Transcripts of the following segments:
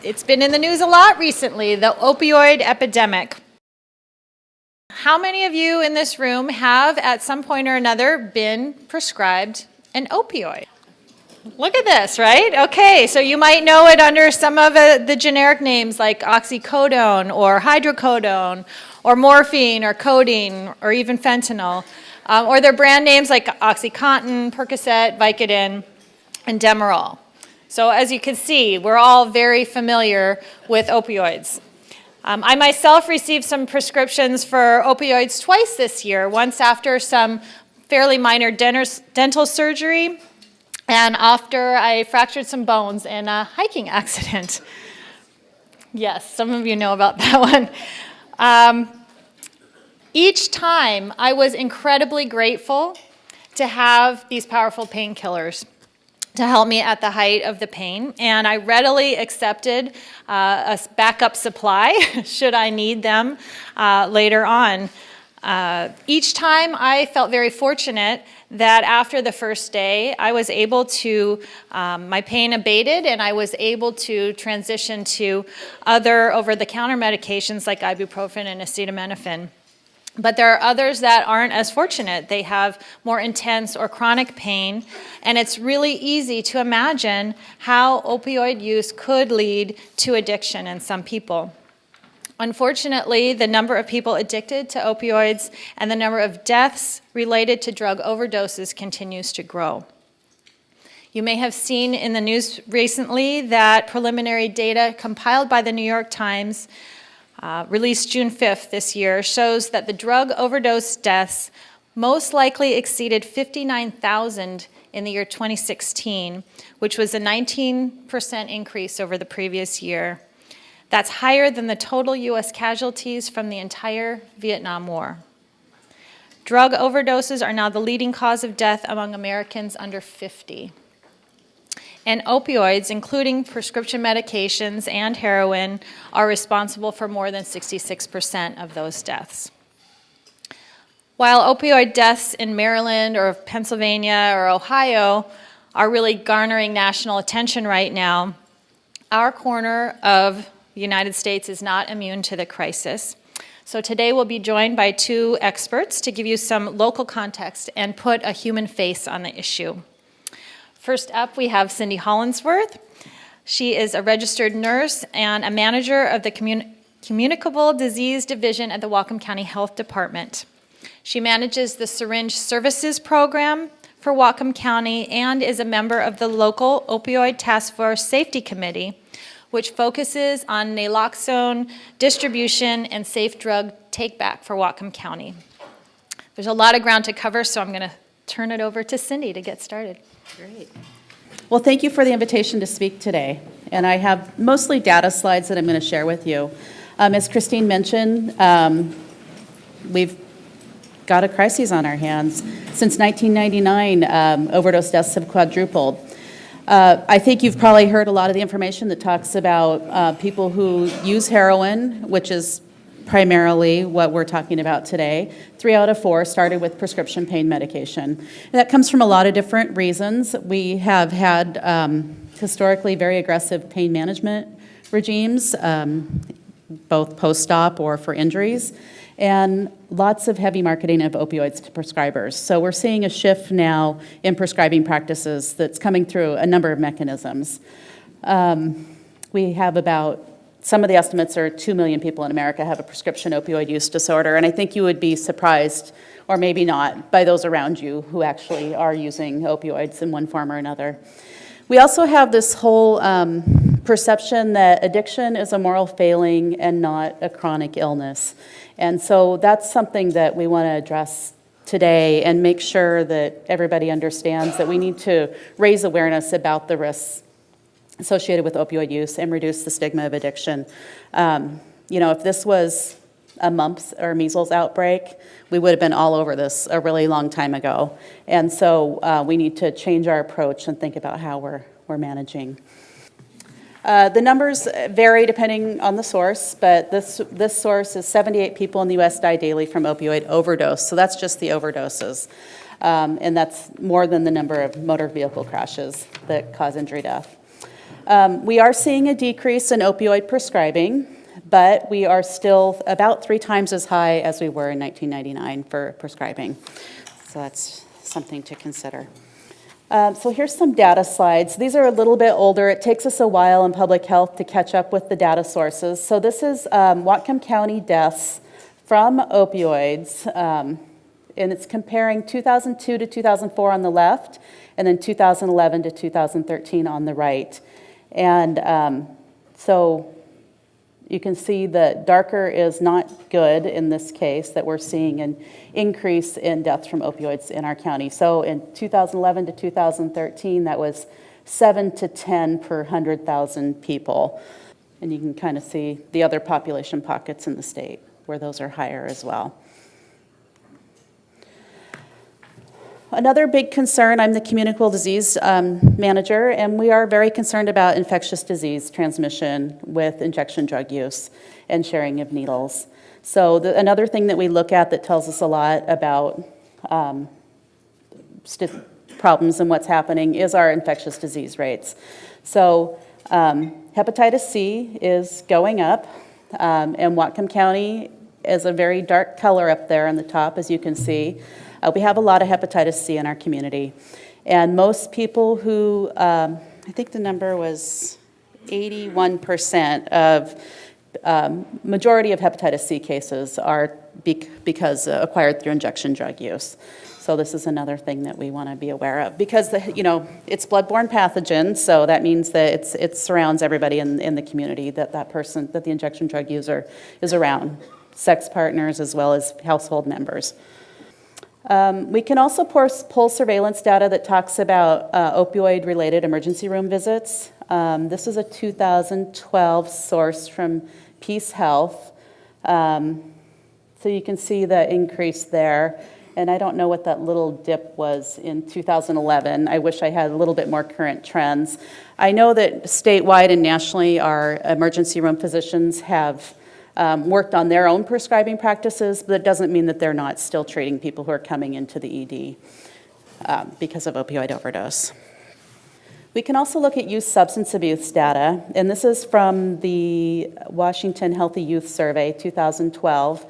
It's been in the news a lot recently, the opioid epidemic. How many of you in this room have, at some point or another, been prescribed an opioid? Look at this, right? Okay, so you might know it under some of the generic names like oxycodone or hydrocodone or morphine or codeine or even fentanyl. Or their brand names like OxyContin, Percocet, Vicodin, and Demerol. So as you can see, we're all very familiar with opioids. I myself received some prescriptions for opioids twice this year, once after some fairly minor dental surgery and after I fractured some bones in a hiking accident. Yes, some of you know about that one. Each time I was incredibly grateful to have these powerful painkillers to help me at the height of the pain, and I readily accepted a backup supply should I need them later on. Each time I felt very fortunate that after the first day I was able to, my pain abated and I was able to transition to other over-the-counter medications like ibuprofen and acetaminophen. But there are others that aren't as fortunate. They have more intense or chronic pain, and it's really easy to imagine how opioid use could lead to addiction in some people. Unfortunately, the number of people addicted to opioids and the number of deaths related to drug overdoses continues to grow. You may have seen in the news recently that preliminary data compiled by the New York Times released June 5th this year, shows that the drug overdose deaths most likely exceeded 59,000 in the year 2016, which was a 19% increase over the previous year. That's higher than the total U.S. casualties from the entire Vietnam War. Drug overdoses are now the leading cause of death among Americans under 50. And opioids, including prescription medications and heroin, are responsible for more than 66% of those deaths. While opioid deaths in Maryland or Pennsylvania or Ohio are really garnering national attention right now, our corner of the United States is not immune to the crisis. So today we'll be joined by two experts to give you some local context and put a human face on the issue. First up, we have Cindy Hollinsworth. She is a registered nurse and a manager of the Communicable Disease Division at the Whatcom County Health Department. She manages the Syringe Services Program for Whatcom County and is a member of the local Opioid Task Force Safety Committee, which focuses on naloxone distribution and safe drug take-back for Whatcom County. There's a lot of ground to cover, so I'm going to turn it over to Cindy to get started. Great. Well, thank you for the invitation to speak today. And I have mostly data slides that I'm going to share with you. As Christine mentioned, we've got a crisis on our hands. Since 1999, overdose deaths have quadrupled. I think you've probably heard a lot of the information that talks about people who use heroin, which is primarily what we're talking about today. 3 out of 4 started with prescription pain medication. And that comes from a lot of different reasons. We have had historically very aggressive pain management regimes, both post-op or for injuries, and lots of heavy marketing of opioids to prescribers. So we're seeing a shift now in prescribing practices that's coming through a number of mechanisms. We have about, some of the estimates are 2 million people in America have a prescription opioid use disorder, and I think you would be surprised, or maybe not, by those around you who actually are using opioids in one form or another. We also have this whole perception that addiction is a moral failing and not a chronic illness. And so that's something that we want to address today and make sure that everybody understands that we need to raise awareness about the risks associated with opioid use and reduce the stigma of addiction. If this was a mumps or measles outbreak, we would have been all over this a really long time ago. And so we need to change our approach and think about how we're managing. The numbers vary depending on the source, but this source is 78 people in the U.S. die daily from opioid overdose, so that's just the overdoses. and that's more than the number of motor vehicle crashes that cause injury death. We are seeing a decrease in opioid prescribing, but we are still about 3 times as high as we were in 1999 for prescribing. So that's something to consider. So here's some data slides. These are a little bit older. It takes us a while in public health to catch up with the data sources. So this is Whatcom County deaths from opioids, and it's comparing 2002 to 2004 on the left, and then 2011 to 2013 on the right. And so you can see the darker is not good in this case, that we're seeing an increase in deaths from opioids in our county. So in 2011 to 2013, that was 7 to 10 per 100,000 people. And you can kind of see the other population pockets in the state where those are higher as well. Another big concern, I'm the communicable disease manager, and we are very concerned about infectious disease transmission with injection drug use and sharing of needles. So another thing that we look at that tells us a lot about problems and what's happening is our infectious disease rates. So hepatitis C is going up, and Whatcom County is a very dark color up there on the top, as you can see. We have a lot of hepatitis C in our community. And most people who, I think the number was 81% of, majority of hepatitis C cases are because acquired through injection drug use. So this is another thing that we want to be aware of. Because, it's bloodborne pathogen, so that means that it surrounds everybody in the community, that the injection drug user is around, sex partners as well as household members. We can also pull surveillance data that talks about opioid-related emergency room visits. This is a 2012 source from Peace Health. So you can see the increase there. And I don't know what that little dip was in 2011. I wish I had a little bit more current trends. I know that statewide and nationally, our emergency room physicians have worked on their own prescribing practices, but it doesn't mean that they're not still treating people who are coming into the ED because of opioid overdose. We can also look at youth substance abuse data, and this is from the Washington Healthy Youth Survey 2012.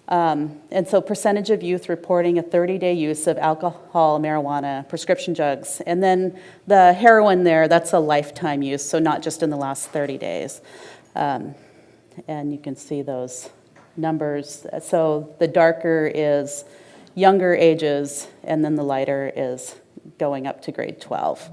And so percentage of youth reporting a 30-day use of alcohol, marijuana, prescription drugs, and then the heroin there, that's a lifetime use, so not just in the last 30 days. And you can see those numbers. So the darker is younger ages, and then the lighter is going up to grade 12.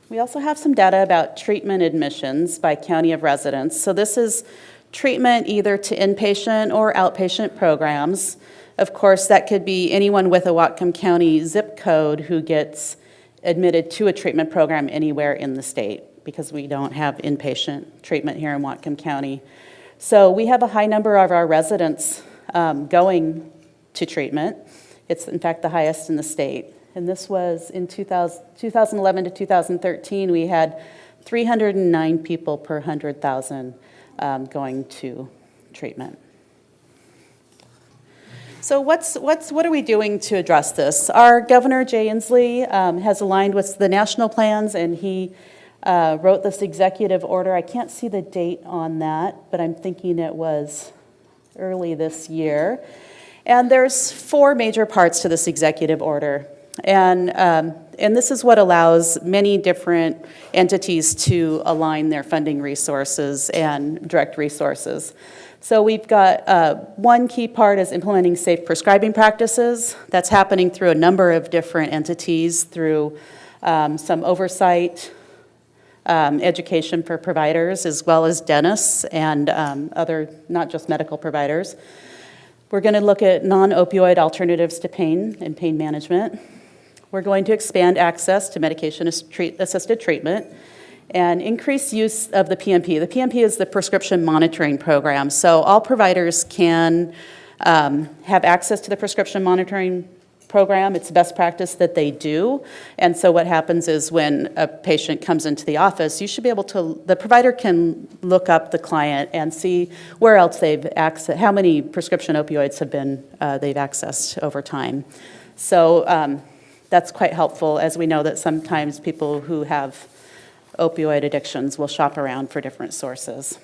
We also have some data about treatment admissions by county of residence. So this is treatment either to inpatient or outpatient programs. Of course, that could be anyone with a Whatcom County zip code who gets admitted to a treatment program anywhere in the state, because we don't have inpatient treatment here in Whatcom County. So we have a high number of our residents going to treatment. It's, in fact, the highest in the state. And this was in 2011 to 2013, we had 309 people per 100,000 going to treatment. So what are we doing to address this? Our Governor, Jay Inslee, has aligned with the national plans, and he wrote this executive order. I can't see the date on that, but I'm thinking it was early this year. And there's 4 major parts to this executive order. And this is what allows many different entities to align their funding resources and direct resources. So we've got one key part is implementing safe prescribing practices. That's happening through a number of different entities, through some oversight, education for providers, as well as dentists and other, not just medical providers. We're going to look at non-opioid alternatives to pain and pain management. We're going to expand access to medication-assisted treatment and increase use of the PMP. The PMP is the prescription monitoring program, so all providers can have access to the prescription monitoring program. It's best practice that they do. And so what happens is when a patient comes into the office, you should be able to, the provider can look up the client and see where else they've accessed, how many prescription opioids have been, they've accessed over time. So that's quite helpful, as we know that sometimes people who have opioid addictions will shop around for different sources.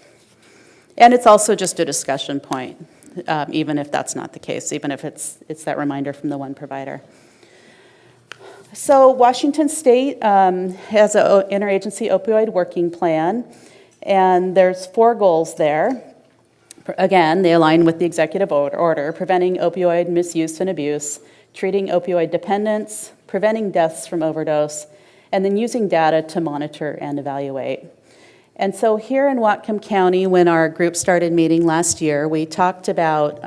And it's also just a discussion point, even if that's not the case, even if it's that reminder from the one provider. So Washington State has an interagency opioid working plan, and there's 4 goals there. Again, they align with the executive order: preventing opioid misuse and abuse, treating opioid dependence, preventing deaths from overdose, and then using data to monitor and evaluate. And so here in Whatcom County, when our group started meeting last year, we talked about,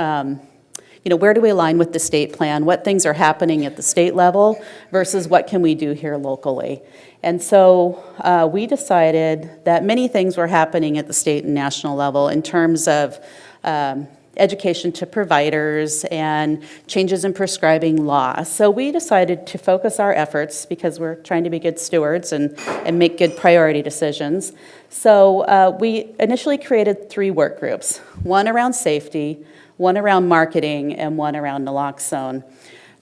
where do we align with the state plan? What things are happening at the state level versus what can we do here locally? And so we decided that many things were happening at the state and national level in terms of education to providers and changes in prescribing law. So we decided to focus our efforts, because we're trying to be good stewards and make good priority decisions. So we initially created 3 work groups, one around safety, one around marketing, and one around naloxone.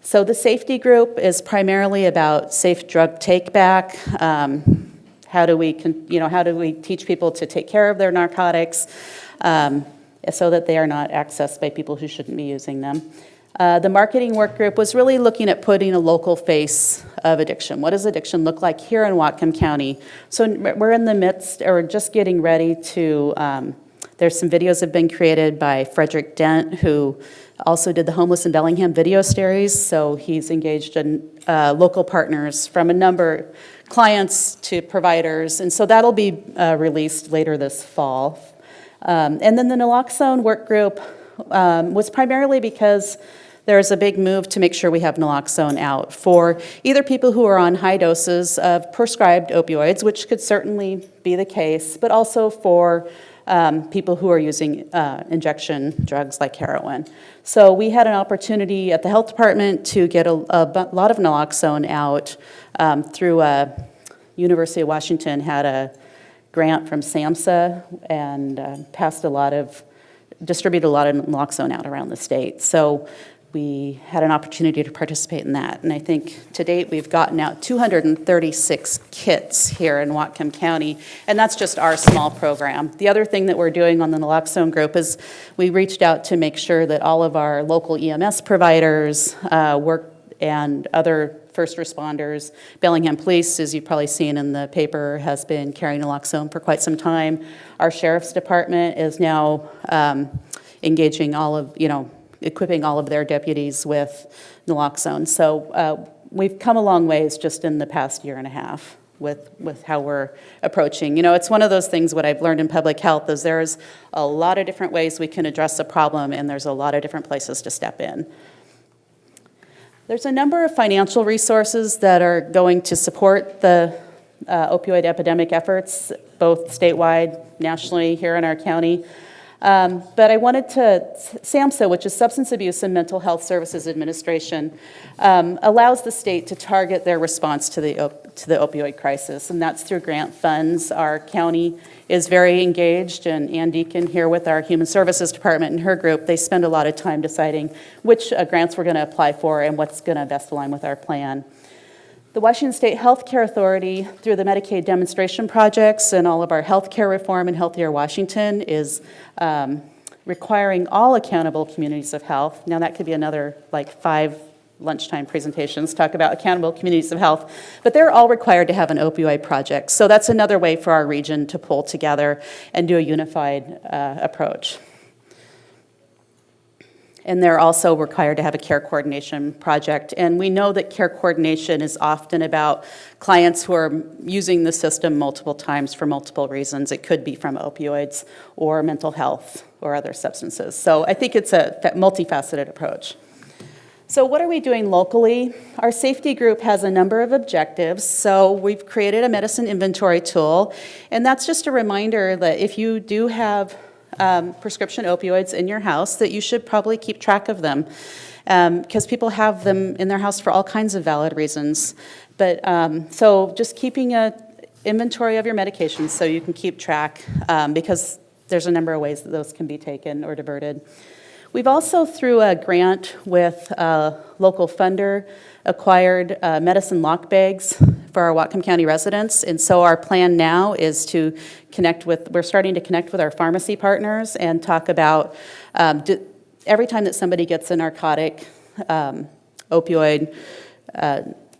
So the safety group is primarily about safe drug take-back. How do we teach people to take care of their narcotics, so that they are not accessed by people who shouldn't be using them. The marketing work group was really looking at putting a local face of addiction. What does addiction look like here in Whatcom County? So we're in the midst, or just getting ready to, there's some videos have been created by Frederick Dent, who also did the Homeless in Bellingham video series. So he's engaged in local partners from a number, clients to providers. And so that'll be released later this fall. And then the naloxone work group was primarily because there's a big move to make sure we have naloxone out for either people who are on high doses of prescribed opioids, which could certainly be the case, but also for people who are using injection drugs like heroin. So we had an opportunity at the health department to get a lot of naloxone out through University of Washington had a grant from SAMHSA and distributed a lot of naloxone out around the state. So we had an opportunity to participate in that. And I think to date we've gotten out 236 kits here in Whatcom County, and that's just our small program. The other thing that we're doing on the naloxone group is we reached out to make sure that all of our local EMS providers and other first responders. Bellingham Police, as you've probably seen in the paper, has been carrying naloxone for quite some time. Our Sheriff's Department is now engaging equipping all of their deputies with naloxone. So we've come a long ways just in the past year and a half with how we're approaching. It's one of those things, what I've learned in public health is there's a lot of different ways we can address a problem, and there's a lot of different places to step in. There's a number of financial resources that are going to support the opioid epidemic efforts, both statewide, nationally, here in our county. But I wanted SAMHSA, which is Substance Abuse and Mental Health Services Administration, allows the state to target their response to the opioid crisis, and that's through grant funds. Our county is very engaged, and Ann Deacon here with our Human Services Department and her group, they spend a lot of time deciding which grants we're going to apply for and what's going to best align with our plan. The Washington State Health Care Authority, through the Medicaid demonstration projects and all of our healthcare reform in Healthier Washington, is requiring all accountable communities of health. Now that could be another 5 lunchtime presentations, talk about accountable communities of health, but they're all required to have an opioid project. So that's another way for our region to pull together and do a unified approach. And they're also required to have a care coordination project. And we know that care coordination is often about clients who are using the system multiple times for multiple reasons. It could be from opioids or mental health or other substances. So I think it's a multifaceted approach. So what are we doing locally? Our safety group has a number of objectives. So we've created a medicine inventory tool, and that's just a reminder that if you do have prescription opioids in your house, that you should probably keep track of them, because people have them in their house for all kinds of valid reasons. But so just keeping a inventory of your medications so you can keep track, because there's a number of ways that those can be taken or diverted. We've also, through a grant with a local funder, acquired medicine lock bags for our Whatcom County residents. And so our plan now is to we're starting to connect with our pharmacy partners and talk about every time that somebody gets a narcotic opioid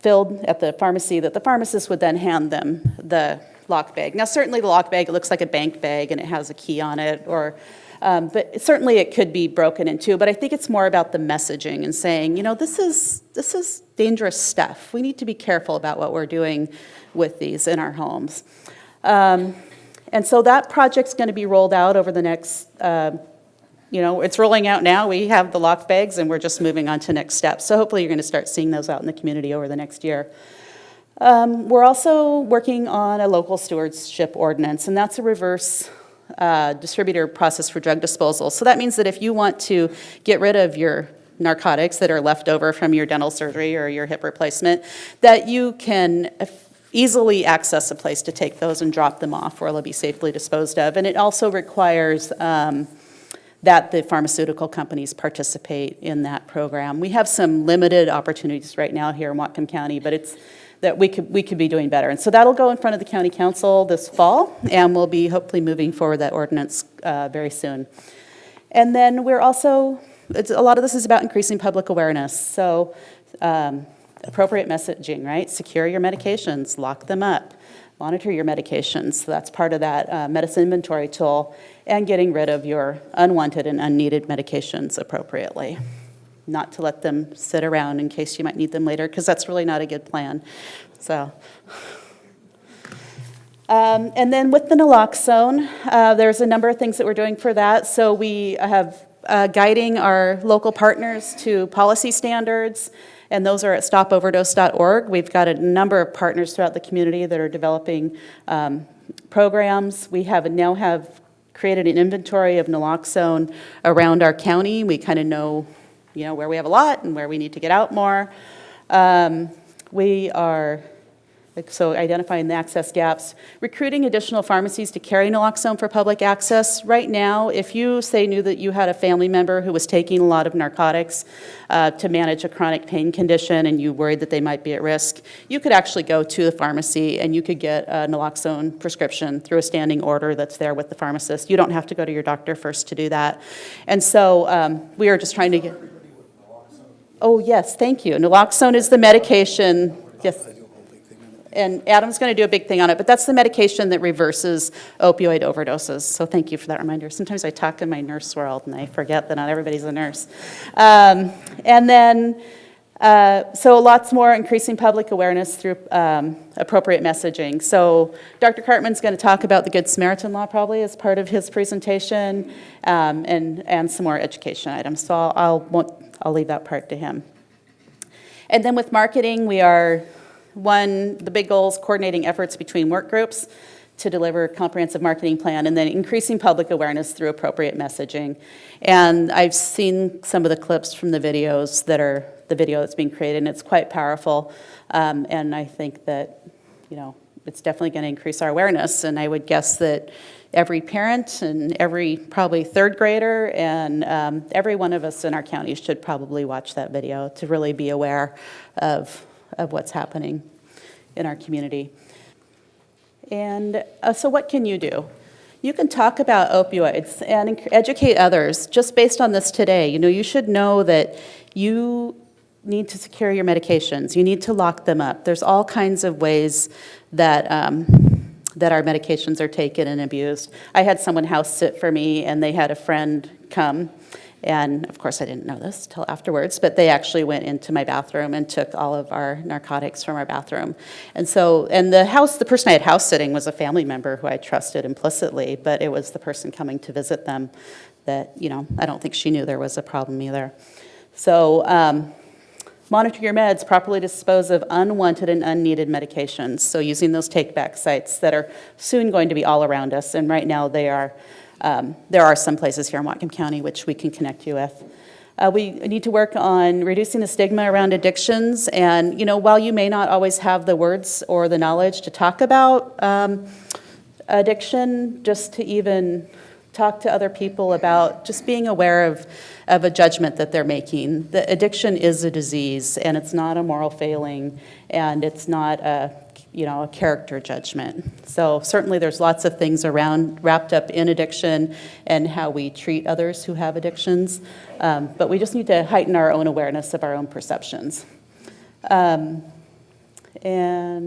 filled at the pharmacy, that the pharmacist would then hand them the lock bag. Now, certainly the lock bag, it looks like a bank bag and it has a key on it, but certainly it could be broken in two. But I think it's more about the messaging and saying, this is dangerous stuff. We need to be careful about what we're doing with these in our homes. And so that project's going to be rolled out over the next, it's rolling out now. We have the lock bags and we're just moving on to next steps. So hopefully you're going to start seeing those out in the community over the next year. We're also working on a local stewardship ordinance, and that's a reverse distributor process for drug disposal. So that means that if you want to get rid of your narcotics that are left over from your dental surgery or your hip replacement, that you can easily access a place to take those and drop them off where they'll be safely disposed of. And it also requires that the pharmaceutical companies participate in that program. We have some limited opportunities right now here in Whatcom County, but it's that we could be doing better. And so that'll go in front of the county council this fall, and we'll be hopefully moving forward that ordinance very soon. And then we're also, a lot of this is about increasing public awareness. So appropriate messaging, right? Secure your medications, lock them up, monitor your medications. So that's part of that medicine inventory tool, and getting rid of your unwanted and unneeded medications appropriately. Not to let them sit around in case you might need them later, because that's really not a good plan. So, and then with the naloxone, there's a number of things that we're doing for that. So we have guiding our local partners to policy standards, and those are at stopoverdose.org. We've got a number of partners throughout the community that are developing programs. We now have created an inventory of naloxone around our county. We kind of know where we have a lot and where we need to get out more. We are identifying the access gaps, recruiting additional pharmacies to carry naloxone for public access. Right now, if you knew that you had a family member who was taking a lot of narcotics to manage a chronic pain condition and you worried that they might be at risk, you could actually go to the pharmacy and you could get a naloxone prescription through a standing order that's there with the pharmacist. You don't have to go to your doctor first to do that. And so we are just trying to get... Oh, yes, thank you. Naloxone is the medication. Yes. And Adam's going to do a big thing on it, but that's the medication that reverses opioid overdoses. So thank you for that reminder. Sometimes I talk in my nurse world and I forget that not everybody's a nurse. And then, so lots more increasing public awareness through appropriate messaging. So Dr. Kartman's going to talk about the Good Samaritan Law probably as part of his presentation, and some more education items. So I'll leave that part to him. And then with marketing, we are, the big goal is coordinating efforts between work groups to deliver a comprehensive marketing plan, and then increasing public awareness through appropriate messaging. And I've seen some of the clips from the videos the video that's being created, and it's quite powerful. And I think that, it's definitely going to increase our awareness. And I would guess that every parent and every probably third grader and every one of us in our county should probably watch that video to really be aware of what's happening in our community. And so what can you do? You can talk about opioids and educate others just based on this today. You should know that you need to secure your medications. You need to lock them up. There's all kinds of ways that that our medications are taken and abused. I had someone house sit for me, and they had a friend come, and of course I didn't know this till afterwards, but they actually went into my bathroom and took all of our narcotics from our bathroom. And the person I had house sitting was a family member who I trusted implicitly, but it was the person coming to visit them that, I don't think she knew there was a problem either. So monitor your meds, properly dispose of unwanted and unneeded medications. So using those take-back sites that are soon going to be all around us, and right now they are there are some places here in Whatcom County which we can connect you with. We need to work on reducing the stigma around addictions, and while you may not always have the words or the knowledge to talk about addiction, just to even talk to other people about just being aware of a judgment that they're making. The addiction is a disease, and it's not a moral failing, and it's not a character judgment. So certainly there's lots of things wrapped up in addiction and how we treat others who have addictions, but we just need to heighten our own awareness of our own perceptions. And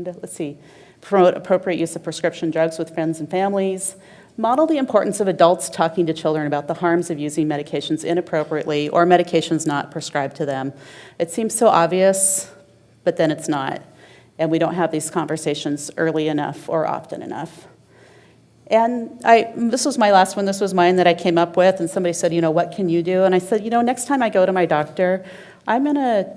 let's see, promote appropriate use of prescription drugs with friends and families. Model the importance of adults talking to children about the harms of using medications inappropriately or medications not prescribed to them. It seems so obvious, but then it's not. And we don't have these conversations early enough or often enough. And this was my last one. This was mine that I came up with, and somebody said, what can you do? And I said, next time I go to my doctor, I'm going to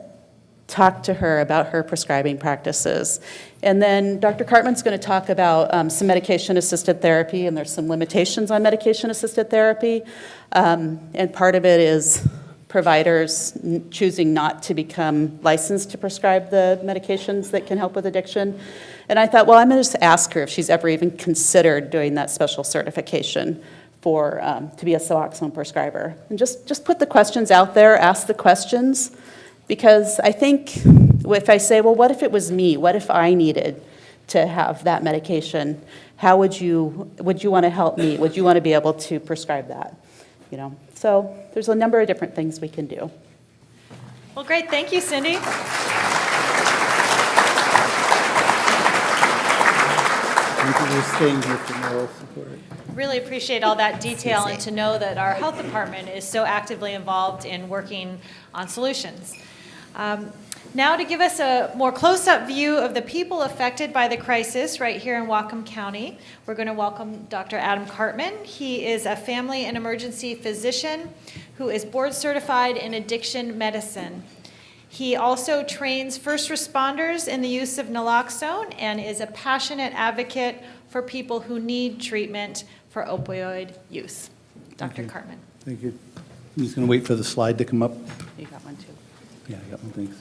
talk to her about her prescribing practices. And then Dr. Kartman's going to talk about some medication-assisted therapy, and there's some limitations on medication-assisted therapy. And part of it is providers choosing not to become licensed to prescribe the medications that can help with addiction. And I thought, well, I'm going to just ask her if she's ever even considered doing that special certification for to be a Suboxone prescriber. And just put the questions out there, ask the questions, because I think if I say, well, what if it was me? What if I needed to have that medication? How would you want to help me? Would you want to be able to prescribe that? So there's a number of different things we can do. Well, great. Thank you, Cindy. Thank you for staying here for moral support. Really appreciate all that detail and to know that our health department is so actively involved in working on solutions. Now to give us a more close-up view of the people affected by the crisis right here in Whatcom County, we're going to welcome Dr. Adam Kartman. He is a family and emergency physician who is board certified in addiction medicine. He also trains first responders in the use of naloxone and is a passionate advocate for people who need treatment for opioid use. Dr. Kartman. Thank you. I'm just going to wait for the slide to come up. You got one too. Yeah, I got one, thanks.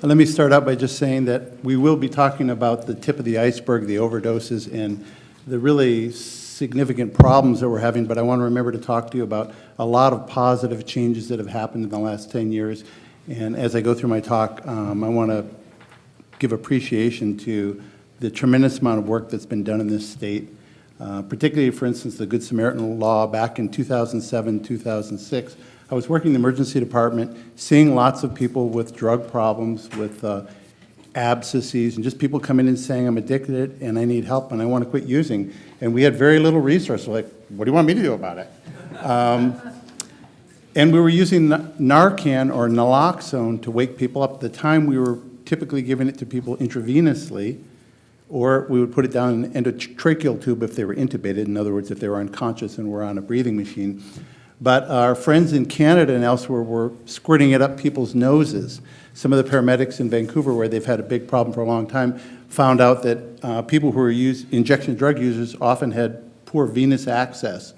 Let me start out by just saying that we will be talking about the tip of the iceberg, the overdoses, and the really significant problems that we're having, but I want to remember to talk to you about a lot of positive changes that have happened in the last 10 years. And as I go through my talk, I want to give appreciation to the tremendous amount of work that's been done in this state, particularly, for instance, the Good Samaritan law back in 2007, 2006. I was working in the emergency department, seeing lots of people with drug problems, with abscesses, and just people coming in saying, I'm addicted and I need help and I want to quit using. And we had very little resources, like, what do you want me to do about it? And we were using Narcan or naloxone to wake people up. At the time, we were typically giving it to people intravenously, or we would put it down an endotracheal tube if they were intubated, in other words, if they were unconscious and were on a breathing machine. But our friends in Canada and elsewhere were squirting it up people's noses. Some of the paramedics in Vancouver, where they've had a big problem for a long time, found out that people who were injection drug users often had poor venous access,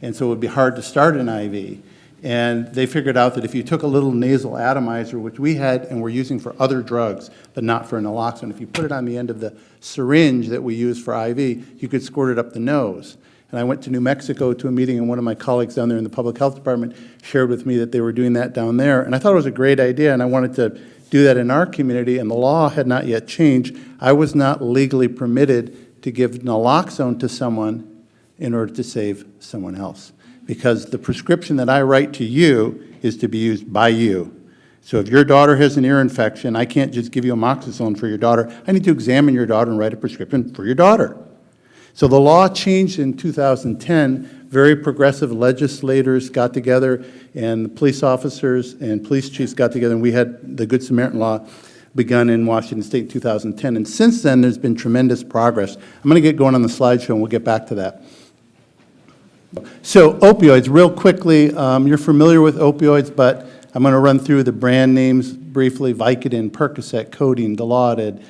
and so it would be hard to start an IV. And they figured out that if you took a little nasal atomizer, which we had and were using for other drugs, but not for naloxone, if you put it on the end of the syringe that we use for IV, you could squirt it up the nose. And I went to New Mexico to a meeting, and one of my colleagues down there in the public health department shared with me that they were doing that down there. And I thought it was a great idea, and I wanted to do that in our community, and the law had not yet changed. I was not legally permitted to give naloxone to someone in order to save someone else, because the prescription that I write to you is to be used by you. So if your daughter has an ear infection, I can't just give you amoxicillin for your daughter. I need to examine your daughter and write a prescription for your daughter. So the law changed in 2010. Very progressive legislators got together, and the police officers and police chiefs got together, and we had the Good Samaritan law begun in Washington State in 2010. And since then, there's been tremendous progress. I'm going to get going on the slideshow, and we'll get back to that. So opioids, real quickly, you're familiar with opioids, but I'm going to run through the brand names briefly: Vicodin, Percocet, codeine, Dilaudid,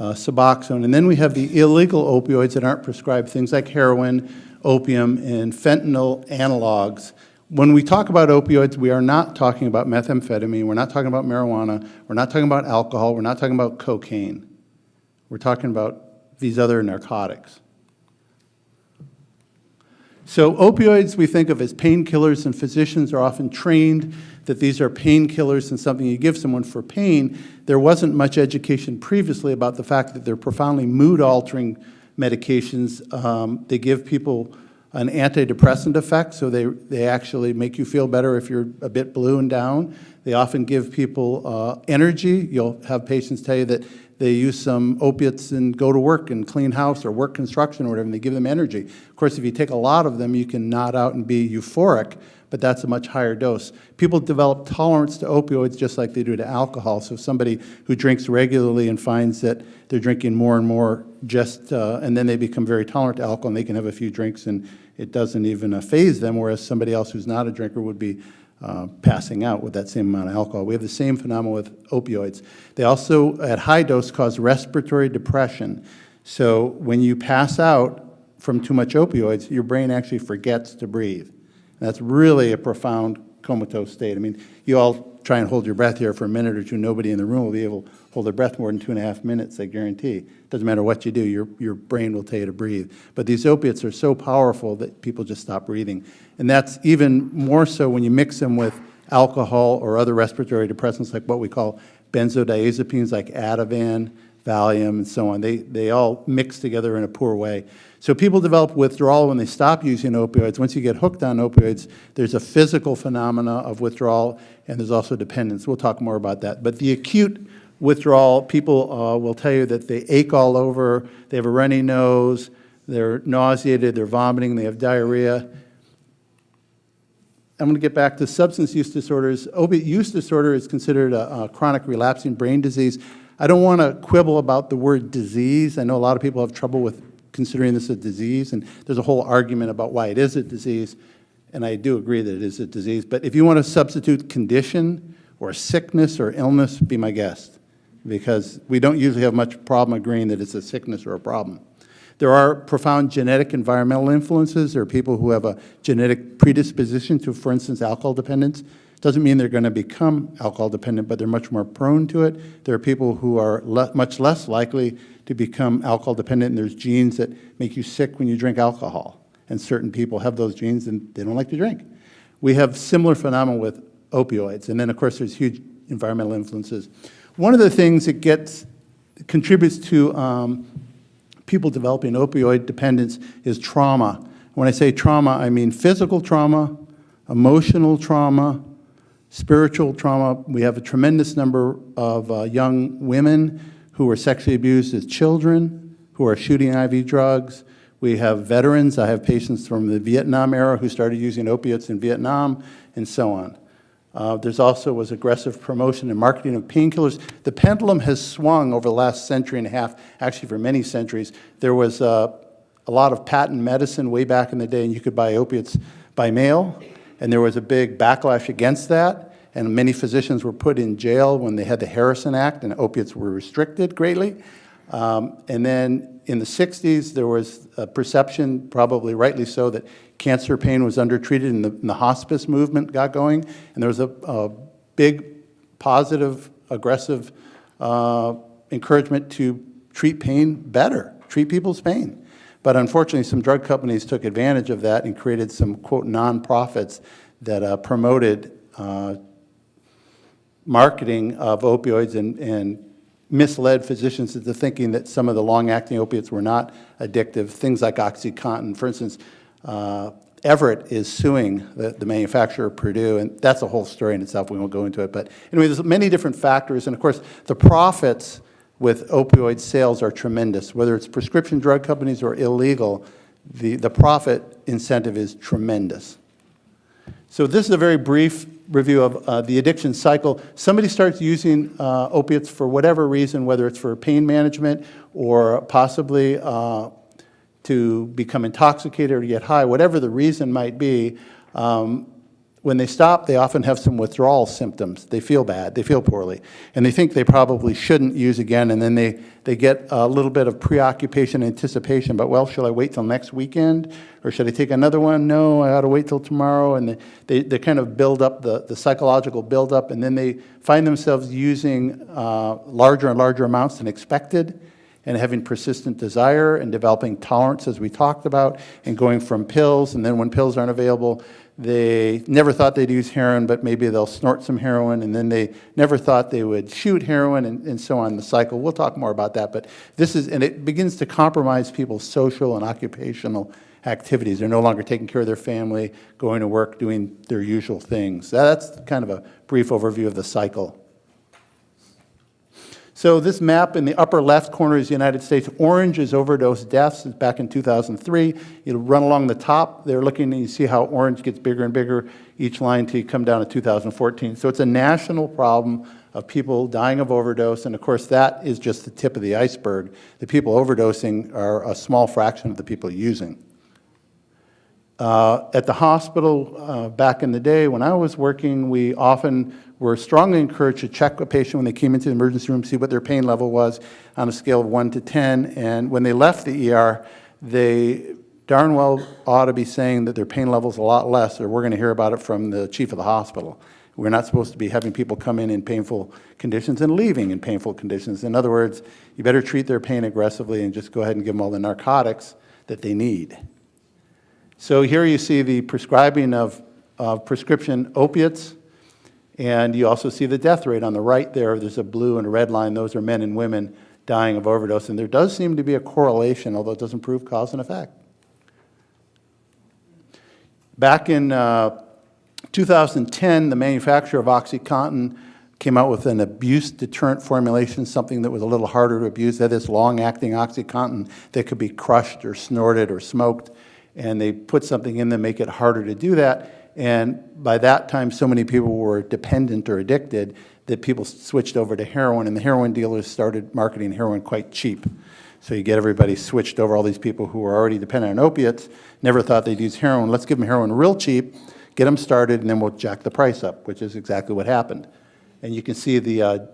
Suboxone. And then we have the illegal opioids that aren't prescribed, things like heroin, opium, and fentanyl analogs. When we talk about opioids, we are not talking about methamphetamine, we're not talking about marijuana, we're not talking about alcohol, we're not talking about cocaine. We're talking about these other narcotics. So opioids we think of as painkillers, and physicians are often trained that these are painkillers and something you give someone for pain. There wasn't much education previously about the fact that they're profoundly mood-altering medications. They give people an antidepressant effect, so they actually make you feel better if you're a bit blue and down. They often give people energy. You'll have patients tell you that they use some opiates and go to work and clean house or work construction or whatever, and they give them energy. Of course, if you take a lot of them, you can nod out and be euphoric, but that's a much higher dose. People develop tolerance to opioids just like they do to alcohol. So somebody who drinks regularly and finds that they're drinking more and more and then they become very tolerant to alcohol and they can have a few drinks and it doesn't even faze them, whereas somebody else who's not a drinker would be passing out with that same amount of alcohol. We have the same phenomenon with opioids. They also, at high dose, cause respiratory depression. So when you pass out from too much opioids, your brain actually forgets to breathe. And that's really a profound comatose state. I mean, you all try and hold your breath here for a minute or two. Nobody in the room will be able to hold their breath more than 2.5 minutes, I guarantee. Doesn't matter what you do, your brain will tell you to breathe. But these opiates are so powerful that people just stop breathing. And that's even more so when you mix them with alcohol or other respiratory depressants like what we call benzodiazepines like Ativan, Valium, and so on. They all mix together in a poor way. So people develop withdrawal when they stop using opioids. Once you get hooked on opioids, there's a physical phenomena of withdrawal, and there's also dependence. We'll talk more about that. But the acute withdrawal, people will tell you that they ache all over, they have a runny nose, they're nauseated, they're vomiting, they have diarrhea. I'm going to get back to substance use disorders. Opiate use disorder is considered a chronic relapsing brain disease. I don't want to quibble about the word disease. I know a lot of people have trouble with considering this a disease, and there's a whole argument about why it is a disease, and I do agree that it is a disease. But if you want to substitute condition or sickness or illness, be my guest, because we don't usually have much problem agreeing that it's a sickness or a problem. There are profound genetic environmental influences. There are people who have a genetic predisposition to, for instance, alcohol dependence. Doesn't mean they're going to become alcohol dependent, but they're much more prone to it. There are people who are much less likely to become alcohol dependent, and there's genes that make you sick when you drink alcohol. And certain people have those genes and they don't like to drink. We have similar phenomena with opioids. And then, of course, there's huge environmental influences. One of the things that contributes to people developing opioid dependence is trauma. When I say trauma, I mean physical trauma, emotional trauma, spiritual trauma. We have a tremendous number of young women who were sexually abused as children, who are shooting IV drugs. We have veterans. I have patients from the Vietnam era who started using opiates in Vietnam, and so on. There's also was aggressive promotion and marketing of painkillers. The pendulum has swung over the last century and a half, actually for many centuries. There was a lot of patent medicine way back in the day, and you could buy opiates by mail, and there was a big backlash against that. And many physicians were put in jail when they had the Harrison Act, and opiates were restricted greatly. And then in the 60s, there was a perception, probably rightly so, that cancer pain was undertreated, and the hospice movement got going. And there was a big, positive, aggressive encouragement to treat pain better, treat people's pain. But unfortunately, some drug companies took advantage of that and created some, quote, nonprofits that promoted marketing of opioids and misled physicians into thinking that some of the long-acting opiates were not addictive, things like OxyContin. For instance, Everett is suing the manufacturer, Purdue, and that's a whole story in itself. We won't go into it. But anyway, there's many different factors, and of course, the profits with opioid sales are tremendous. Whether it's prescription drug companies or illegal, the profit incentive is tremendous. So this is a very brief review of the addiction cycle. Somebody starts using opiates for whatever reason, whether it's for pain management or possibly to become intoxicated or to get high, whatever the reason might be. when they stop, they often have some withdrawal symptoms. They feel bad, they feel poorly, and they think they probably shouldn't use again, and then they get a little bit of preoccupation, anticipation, but well, should I wait till next weekend, or should I take another one? No, I ought to wait till tomorrow, and they kind of build up the psychological buildup, and then they find themselves using larger and larger amounts than expected, and having persistent desire and developing tolerance, as we talked about, and going from pills, and then when pills aren't available, they never thought they'd use heroin, but maybe they'll snort some heroin, and then they never thought they would shoot heroin, and so on the cycle. We'll talk more about that, but and it begins to compromise people's social and occupational activities. They're no longer taking care of their family, going to work, doing their usual things. That's kind of a brief overview of the cycle. So this map in the upper left corner is the United States. Orange is overdose deaths. It's back in 2003. You run along the top. They're looking, and you see how orange gets bigger and bigger each line till you come down to 2014. So it's a national problem of people dying of overdose, and of course that is just the tip of the iceberg. The people overdosing are a small fraction of the people using. At the hospital, back in the day when I was working, we often were strongly encouraged to check a patient when they came into the emergency room, see what their pain level was on a scale of 1 to 10, and when they left the ER, they darn well ought to be saying that their pain level's a lot less, or we're going to hear about it from the chief of the hospital. We're not supposed to be having people come in painful conditions and leaving in painful conditions. In other words, you better treat their pain aggressively and just go ahead and give them all the narcotics that they need. So here you see the prescribing of prescription opiates, and you also see the death rate on the right there. There's a blue and a red line. Those are men and women dying of overdose, and there does seem to be a correlation, although it doesn't prove cause and effect. Back in 2010, the manufacturer of OxyContin came out with an abuse deterrent formulation, something that was a little harder to abuse. That is long-acting OxyContin that could be crushed or snorted or smoked, and they put something in to make it harder to do that. And by that time, so many people were dependent or addicted that people switched over to heroin, and the heroin dealers started marketing heroin quite cheap. So you get everybody switched over, all these people who were already dependent on opiates, never thought they'd use heroin. Let's give them heroin real cheap, get them started, and then we'll jack the price up, which is exactly what happened. And you can see the,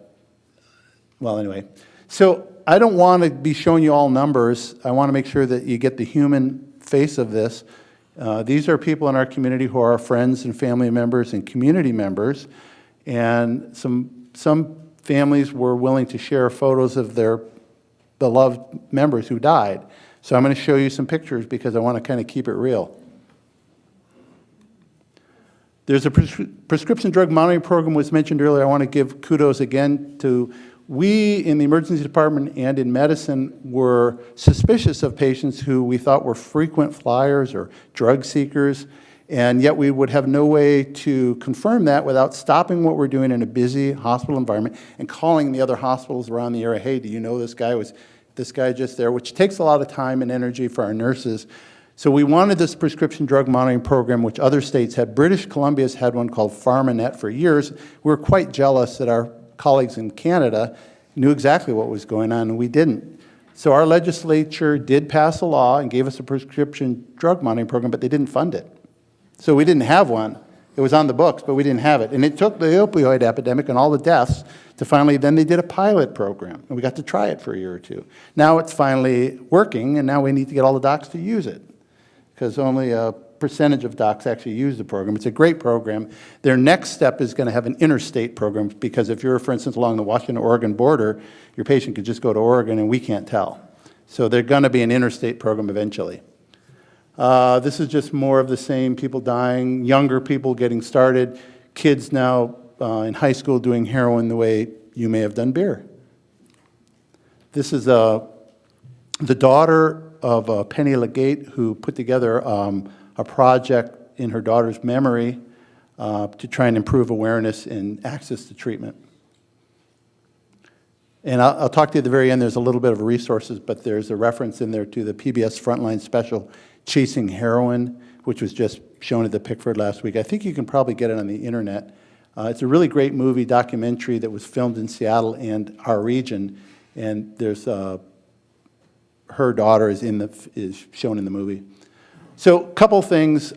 well, anyway. So I don't want to be showing you all numbers. I want to make sure that you get the human face of this. These are people in our community who are our friends and family members and community members, and some families were willing to share photos of their beloved members who died. So I'm going to show you some pictures because I want to kind of keep it real. There's a prescription drug monitoring program was mentioned earlier. I want to give kudos again to we in the emergency department and in medicine were suspicious of patients who we thought were frequent flyers or drug seekers, and yet we would have no way to confirm that without stopping what we're doing in a busy hospital environment and calling the other hospitals around the area, hey, do you know this guy? Was this guy just there? Which takes a lot of time and energy for our nurses. So we wanted this prescription drug monitoring program, which other states had. British Columbia's had one called PharmaNet for years. We were quite jealous that our colleagues in Canada knew exactly what was going on, and we didn't. So our legislature did pass a law and gave us a prescription drug monitoring program, but they didn't fund it. So we didn't have one. It was on the books, but we didn't have it. And it took the opioid epidemic and all the deaths to finally, then they did a pilot program, and we got to try it for a year or two. Now it's finally working, and now we need to get all the docs to use it, because only a percentage of docs actually use the program. It's a great program. Their next step is going to have an interstate program, because if you're, for instance, along the Washington-Oregon border, your patient could just go to Oregon and we can't tell. So they're going to be an interstate program eventually. This is just more of the same, people dying, younger people getting started, kids now in high school doing heroin the way you may have done beer. This is the daughter of Penny Legate, who put together a project in her daughter's memory to try and improve awareness and access to treatment. And I'll talk to you at the very end. There's a little bit of resources, but there's a reference in there to the PBS Frontline special, Chasing Heroin, which was just shown at the Pickford last week. I think you can probably get it on the internet. It's a really great movie documentary that was filmed in Seattle and our region, and there's her daughter is shown in the movie. So a couple things.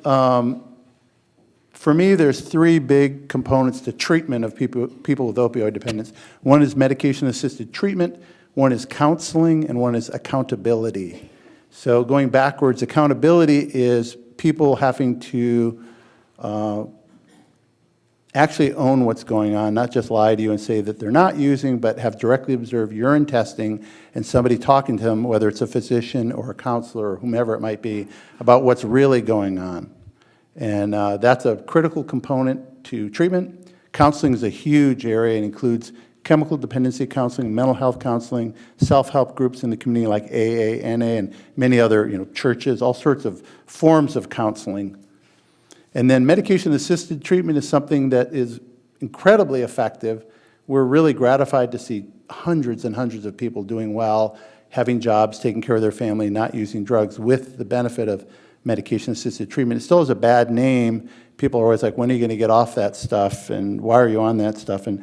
For me, there's three big components to treatment of people with opioid dependence. One is medication-assisted treatment, one is counseling, and one is accountability. So going backwards, accountability is people having to actually own what's going on, not just lie to you and say that they're not using, but have directly observed urine testing and somebody talking to them, whether it's a physician or a counselor or whomever it might be, about what's really going on. And that's a critical component to treatment. Counseling is a huge area. It includes chemical dependency counseling, mental health counseling, self-help groups in the community like AA, NA, and many other churches, all sorts of forms of counseling. And then medication-assisted treatment is something that is incredibly effective. We're really gratified to see hundreds and hundreds of people doing well, having jobs, taking care of their family, not using drugs with the benefit of medication-assisted treatment. It still has a bad name. People are always like, when are you going to get off that stuff, and why are you on that stuff? And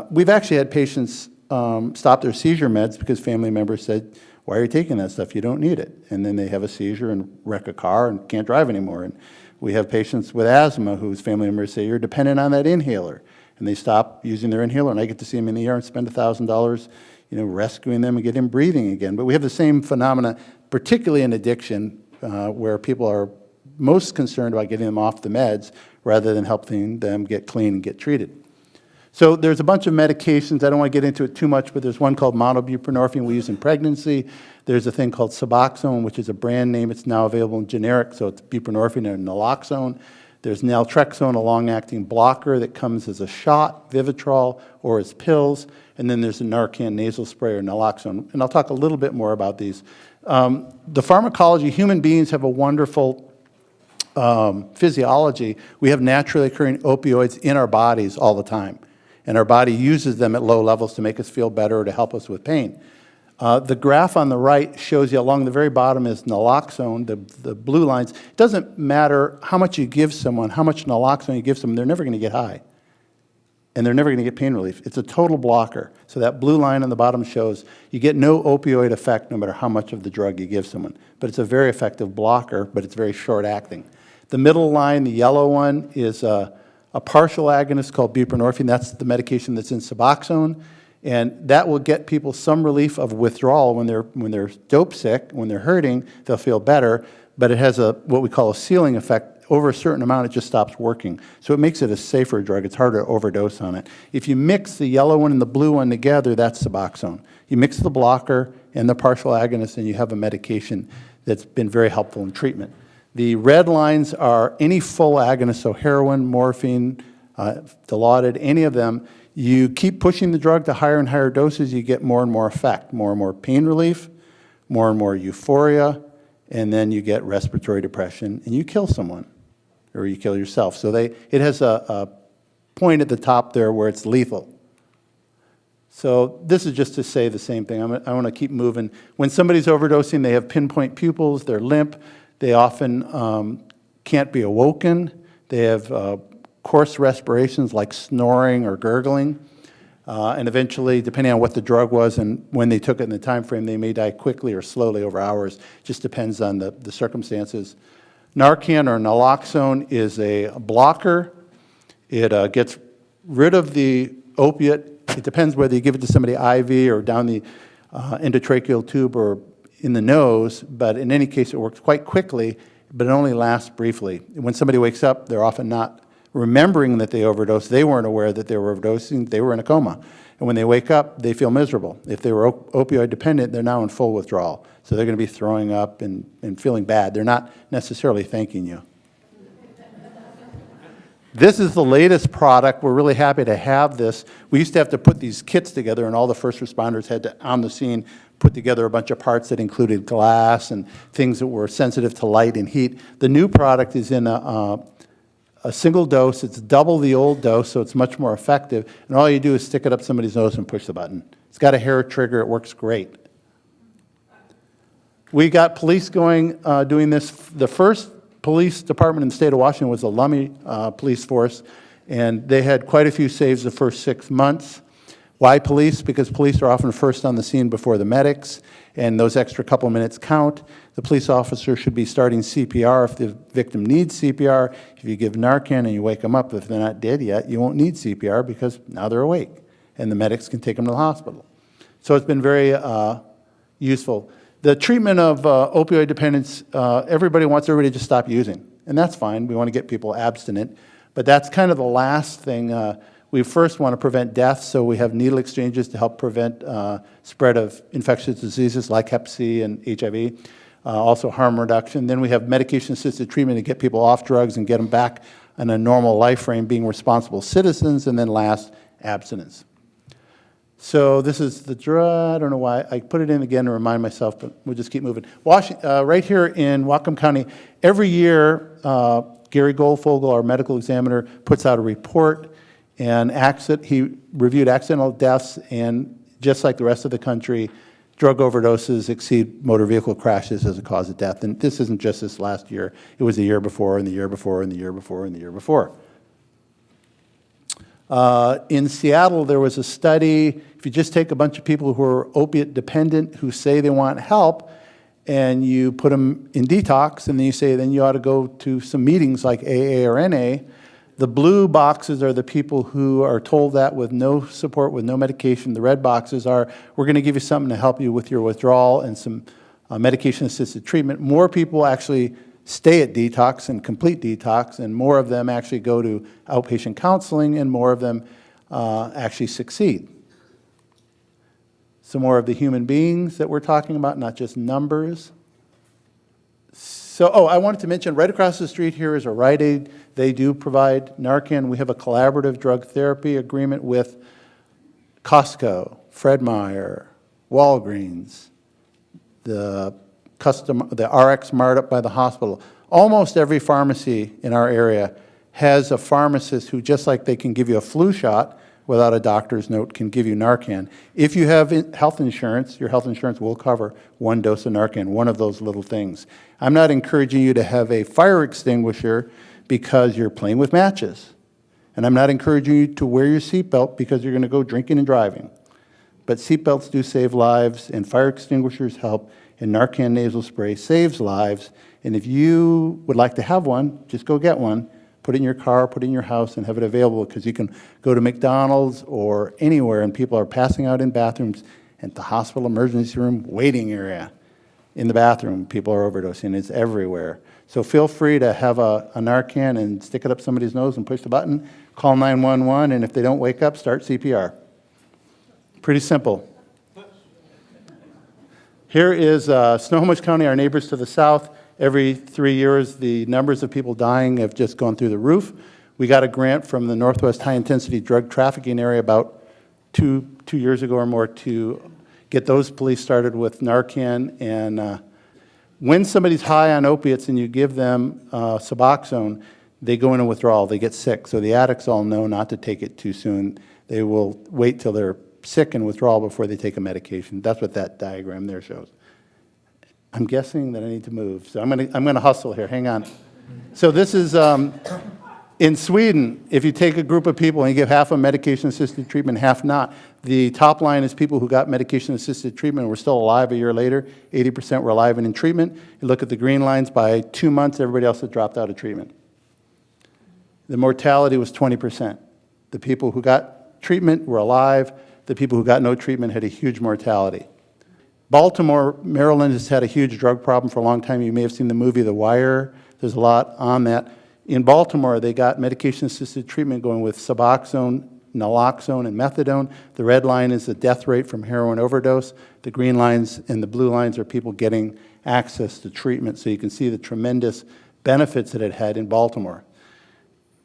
we've actually had patients stop their seizure meds because family members said, why are you taking that stuff? You don't need it. And then they have a seizure and wreck a car and can't drive anymore. And we have patients with asthma whose family members say, you're dependent on that inhaler. And they stop using their inhaler, and I get to see them in the ER and spend $1,000 rescuing them and get them breathing again. But we have the same phenomena, particularly in addiction, where people are most concerned about getting them off the meds rather than helping them get clean and get treated. So there's a bunch of medications. I don't want to get into it too much, but there's one called monobuprenorphine we use in pregnancy. There's a thing called Suboxone, which is a brand name. It's now available in generic, so it's buprenorphine and naloxone. There's naltrexone, a long-acting blocker that comes as a shot, Vivitrol, or as pills. And then there's a Narcan nasal spray or naloxone. And I'll talk a little bit more about these. The pharmacology, human beings have a wonderful physiology. We have naturally occurring opioids in our bodies all the time. And our body uses them at low levels to make us feel better or to help us with pain. The graph on the right shows you along the very bottom is naloxone, the blue lines. It doesn't matter how much you give someone, how much naloxone you give someone, they're never going to get high. And they're never going to get pain relief. It's a total blocker. So that blue line on the bottom shows you get no opioid effect no matter how much of the drug you give someone. But it's a very effective blocker, but it's very short acting. The middle line, the yellow one, is a partial agonist called buprenorphine. That's the medication that's in Suboxone. And that will get people some relief of withdrawal when they're dope sick, when they're hurting, they'll feel better. But it has what we call a ceiling effect. Over a certain amount, it just stops working. So it makes it a safer drug. It's harder to overdose on it. If you mix the yellow one and the blue one together, that's Suboxone. You mix the blocker and the partial agonist, and you have a medication that's been very helpful in treatment. The red lines are any full agonist, so heroin, morphine, Dilaudid, any of them. You keep pushing the drug to higher and higher doses, you get more and more effect, more and more pain relief, more and more euphoria, and then you get respiratory depression, and you kill someone, or you kill yourself. So it has a point at the top there where it's lethal. So this is just to say the same thing. I want to keep moving. When somebody's overdosing, they have pinpoint pupils, they're limp, they often can't be awoken, they have coarse respirations like snoring or gurgling, and eventually, depending on what the drug was and when they took it in the time frame, they may die quickly or slowly over hours. Just depends on the circumstances. Narcan or naloxone is a blocker. It gets rid of the opiate. It depends whether you give it to somebody IV or down the endotracheal tube or in the nose, but in any case, it works quite quickly, but it only lasts briefly. When somebody wakes up, they're often not remembering that they overdosed. They weren't aware that they were overdosing. They were in a coma. And when they wake up, they feel miserable. If they were opioid dependent, they're now in full withdrawal. So they're going to be throwing up and feeling bad. They're not necessarily thanking you. This is the latest product. We're really happy to have this. We used to have to put these kits together, and all the first responders had to, on the scene, put together a bunch of parts that included glass and things that were sensitive to light and heat. The new product is in a single dose. It's double the old dose, so it's much more effective. And all you do is stick it up somebody's nose and push the button. It's got a hair trigger. It works great. We got police going, doing this. The first police department in the state of Washington was the Lummi Police Force, and they had quite a few saves the first 6 months. Why police? Because police are often first on the scene before the medics, and those extra couple minutes count. The police officer should be starting CPR if the victim needs CPR. If you give Narcan and you wake them up, if they're not dead yet, you won't need CPR because now they're awake, and the medics can take them to the hospital. So it's been very useful. The treatment of opioid dependence, everybody wants everybody to just stop using, and that's fine. We want to get people abstinent, but that's kind of the last thing. We first want to prevent death, so we have needle exchanges to help prevent spread of infectious diseases like Hep C and HIV, also harm reduction. Then we have medication-assisted treatment to get people off drugs and get them back in a normal life frame, being responsible citizens, and then last, abstinence. So this is the drug. I don't know why. I put it in again to remind myself, but we'll just keep moving. Right here in Whatcom County, every year, Gary Goldfogle, our medical examiner, puts out a report. And he reviewed accidental deaths, and just like the rest of the country, drug overdoses exceed motor vehicle crashes as a cause of death. And this isn't just this last year. It was the year before, and the year before, and the year before, and the year before. In Seattle, there was a study. If you just take a bunch of people who are opiate dependent who say they want help, and you put them in detox, and then you say, then you ought to go to some meetings like AA or NA. The blue boxes are the people who are told that with no support, with no medication. The red boxes are, we're going to give you something to help you with your withdrawal and some medication-assisted treatment. More people actually stay at detox and complete detox, and more of them actually go to outpatient counseling, and more of them actually succeed. Some more of the human beings that we're talking about, not just numbers. So, I wanted to mention, right across the street here is a Rite Aid. They do provide Narcan. We have a collaborative drug therapy agreement with Costco, Fred Meyer, Walgreens, the RX Mart up by the hospital. Almost every pharmacy in our area has a pharmacist who, just like they can give you a flu shot without a doctor's note, can give you Narcan. If you have health insurance, your health insurance will cover one dose of Narcan, one of those little things. I'm not encouraging you to have a fire extinguisher because you're playing with matches. And I'm not encouraging you to wear your seatbelt because you're going to go drinking and driving. But seatbelts do save lives, and fire extinguishers help, and Narcan nasal spray saves lives. And if you would like to have one, just go get one. Put it in your car, put it in your house, and have it available, because you can go to McDonald's or anywhere, and people are passing out in bathrooms, at the hospital emergency room waiting area. In the bathroom, people are overdosing. It's everywhere. So feel free to have a Narcan and stick it up somebody's nose and push the button, call 911, and if they don't wake up, start CPR. Pretty simple. Here is Snohomish County, our neighbors to the south. Every 3 years, the numbers of people dying have just gone through the roof. We got a grant from the Northwest High Intensity Drug Trafficking Area about two years ago or more to get those police started with Narcan. And when somebody's high on opiates and you give them Suboxone, they go into withdrawal. They get sick. So the addicts all know not to take it too soon. They will wait till they're sick and withdrawal before they take a medication. That's what that diagram there shows. I'm guessing that I need to move, so I'm gonna hustle here. Hang on. So this is in Sweden. If you take a group of people and you give half a medication-assisted treatment, half not, the top line is people who got medication-assisted treatment and were still alive a year later. 80% were alive and in treatment. You look at the green lines. By 2 months, everybody else had dropped out of treatment. The mortality was 20%. The people who got treatment were alive. The people who got no treatment had a huge mortality. Baltimore, Maryland has had a huge drug problem for a long time. You may have seen the movie The Wire. There's a lot on that. In Baltimore, they got medication-assisted treatment going with Suboxone, naloxone, and methadone. The red line is the death rate from heroin overdose. The green lines and the blue lines are people getting access to treatment. So you can see the tremendous benefits that it had in Baltimore.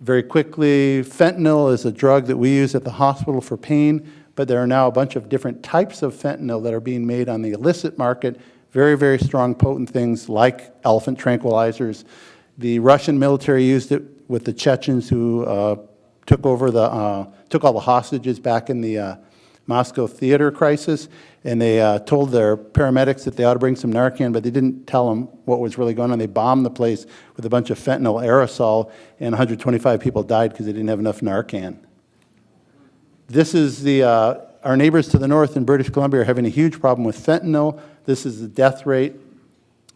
Very quickly, fentanyl is a drug that we use at the hospital for pain, but there are now a bunch of different types of fentanyl that are being made on the illicit market. Very, very strong, potent things like elephant tranquilizers. The Russian military used it with the Chechens who took all the hostages back in the Moscow theater crisis, and they told their paramedics that they ought to bring some Narcan, but they didn't tell them what was really going on. They bombed the place with a bunch of fentanyl aerosol, and 125 people died because they didn't have enough Narcan. This is the Our neighbors to the north in British Columbia are having a huge problem with fentanyl. This is the death rate.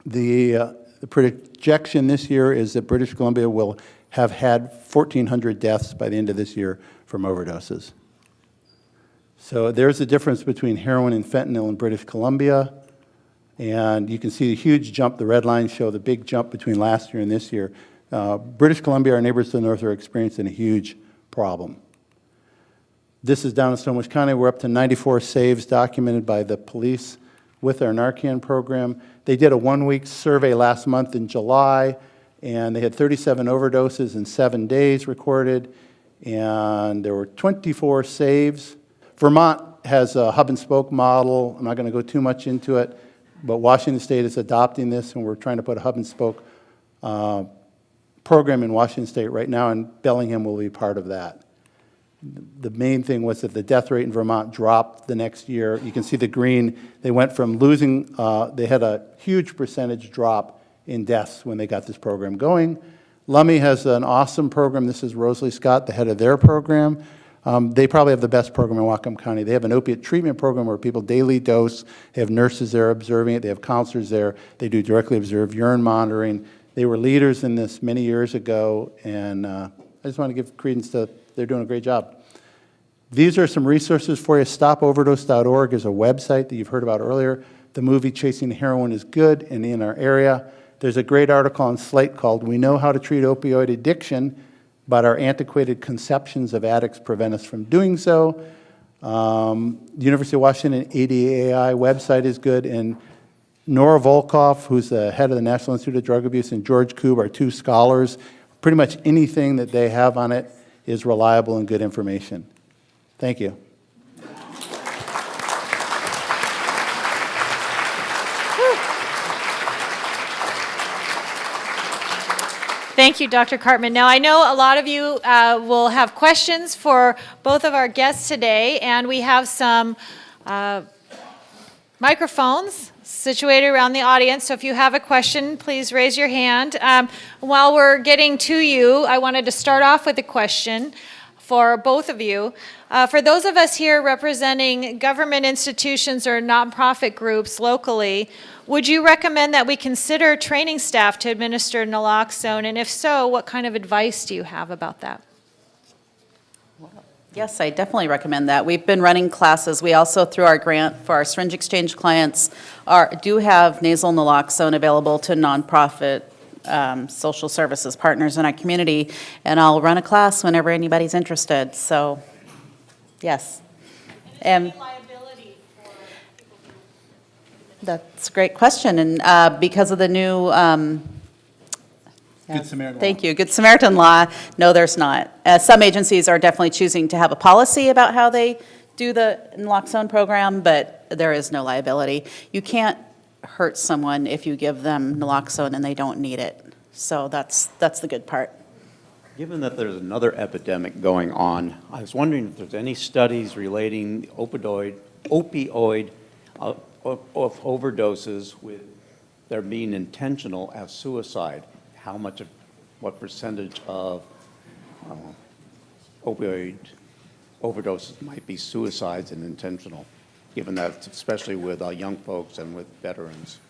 The projection this year is that British Columbia will have had 1,400 deaths by the end of this year from overdoses. So there's a difference between heroin and fentanyl in British Columbia. And you can see the huge jump. The red lines show the big jump between last year and this year. British Columbia, our neighbors to the north, are experiencing a huge problem. This is down in Snohomish County. We're up to 94 saves documented by the police with our Narcan program. They did a one-week survey last month in July, and they had 37 overdoses in 7 days recorded, and there were 24 saves. Vermont has a hub-and-spoke model. I'm not going to go too much into it, but Washington State is adopting this, and we're trying to put a hub-and-spoke program in Washington State right now, and Bellingham will be part of that. The main thing was that the death rate in Vermont dropped the next year. You can see the green. They went from losing, they had a huge percentage drop in deaths when they got this program going. Lummi has an awesome program. This is Rosalie Scott, the head of their program. They probably have the best program in Whatcom County. They have an opiate treatment program where people daily dose. They have nurses there observing it. They have counselors there. They do directly observed urine monitoring. They were leaders in this many years ago, and I just want to give credence to, they're doing a great job. These are some resources for you. StopOverdose.org is a website that you've heard about earlier. The movie Chasing Heroin is good and in our area. There's a great article on Slate called We Know How to Treat Opioid Addiction, but our antiquated conceptions of addicts prevent us from doing so. The University of Washington ADAI website is good, and Nora Volkoff, who's the head of the National Institute of Drug Abuse, and George Koob are two scholars. Pretty much anything that they have on it is reliable and good information. Thank you. Thank you, Dr. Kartman. Now, I know a lot of you will have questions for both of our guests today, and we have some microphones situated around the audience, so if you have a question, please raise your hand. While we're getting to you, I wanted to start off with a question for both of you. For those of us here representing government institutions or nonprofit groups locally, would you recommend that we consider training staff to administer naloxone? And if so, what kind of advice do you have about that? Yes, I definitely recommend that. We've been running classes. We also, through our grant for our syringe exchange clients, do have nasal naloxone available to nonprofit social services partners in our community, and I'll run a class whenever anybody's interested. So, yes. And liability for that's a great question, and because of the new Good Samaritan Thank you. Good Samaritan law, no, there's not. Some agencies are definitely choosing to have a policy about how they do the naloxone program, but there is no liability. You can't hurt someone if you give them naloxone and they don't need it. So that's the good part. Given that there's another epidemic going on, I was wondering if there's any studies relating opioid of overdoses with their being intentional as suicide. What percentage of opioid overdoses might be suicides and intentional, given that especially with young folks and with veterans?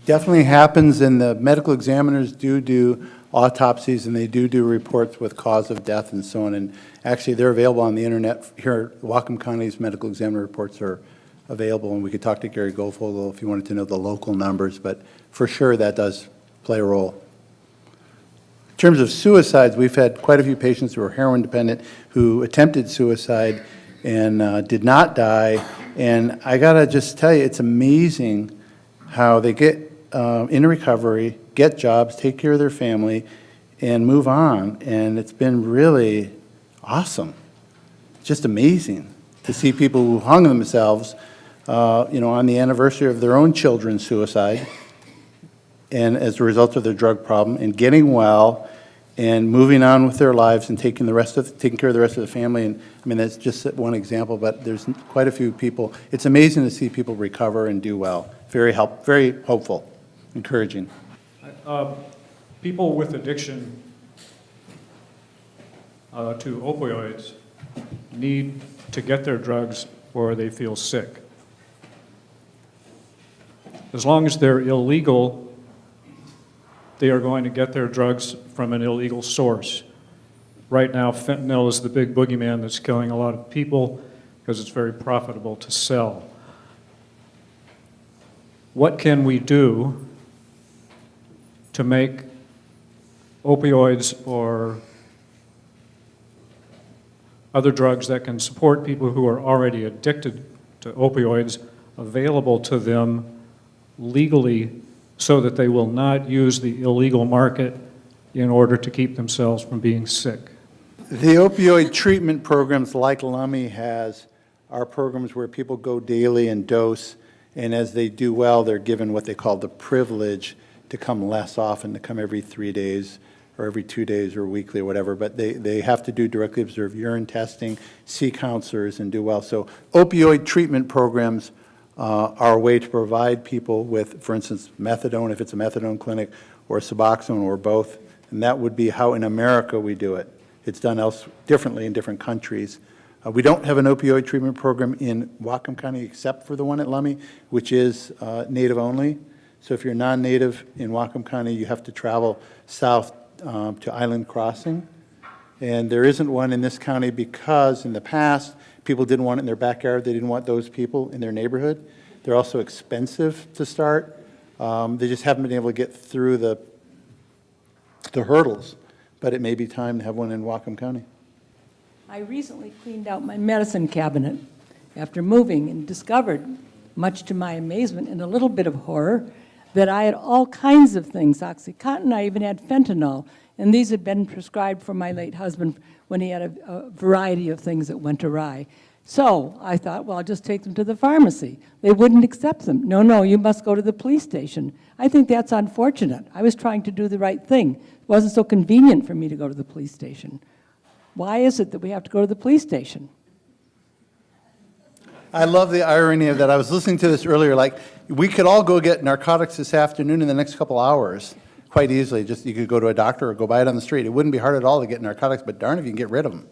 Definitely happens, and the medical examiners do autopsies, and they do reports with cause of death and so on. And actually, they're available on the internet. Here, Whatcom County's medical examiner reports are available, and we could talk to Gary Goldfogel if you wanted to know the local numbers, but for sure that does play a role. In terms of suicides, we've had quite a few patients who are heroin dependent who attempted suicide and did not die. And I gotta just tell you, it's amazing how they get into recovery, get jobs, take care of their family, and move on. And it's been really awesome. Just amazing to see people who hung themselves, on the anniversary of their own children's suicide, and as a result of their drug problem, and getting well, and moving on with their lives, and taking care of the rest of the family. And I mean, that's just one example, but there's quite a few people. It's amazing to see people recover and do well. Very hopeful, encouraging. People with addiction to opioids need to get their drugs or they feel sick. As long as they're illegal, they are going to get their drugs from an illegal source. Right now, fentanyl is the big boogeyman that's killing a lot of people because it's very profitable to sell. What can we do to make opioids or other drugs that can support people who are already addicted to opioids available to them legally so that they will not use the illegal market in order to keep themselves from being sick? The opioid treatment programs like Lummi has are programs where people go daily and dose, and as they do well, they're given what they call the privilege to come less often, to come every 3 days or every 2 days or weekly or whatever, but they have to do directly observed urine testing, see counselors, and do well. So opioid treatment programs are a way to provide people with, for instance, methadone, if it's a methadone clinic, or Suboxone, or both, and that would be how in America we do it. It's done differently in different countries. We don't have an opioid treatment program in Whatcom County except for the one at Lummi, which is native only. So if you're non-native in Whatcom County, you have to travel south to Island Crossing. And there isn't one in this county because in the past, people didn't want it in their backyard. They didn't want those people in their neighborhood. They're also expensive to start. They just haven't been able to get through the hurdles. But it may be time to have one in Whatcom County. I recently cleaned out my medicine cabinet after moving and discovered, much to my amazement and a little bit of horror, that I had all kinds of things, OxyContin, I even had fentanyl, and these had been prescribed for my late husband when he had a variety of things that went awry. So I thought, well, I'll just take them to the pharmacy. They wouldn't accept them. No, you must go to the police station. I think that's unfortunate. I was trying to do the right thing. It wasn't so convenient for me to go to the police station. Why is it that we have to go to the police station? I love the irony of that. I was listening to this earlier, like, we could all go get narcotics this afternoon in the next couple hours, quite easily. Just, you could go to a doctor or go buy it on the street. It wouldn't be hard at all to get narcotics, but darn if you can get rid of them.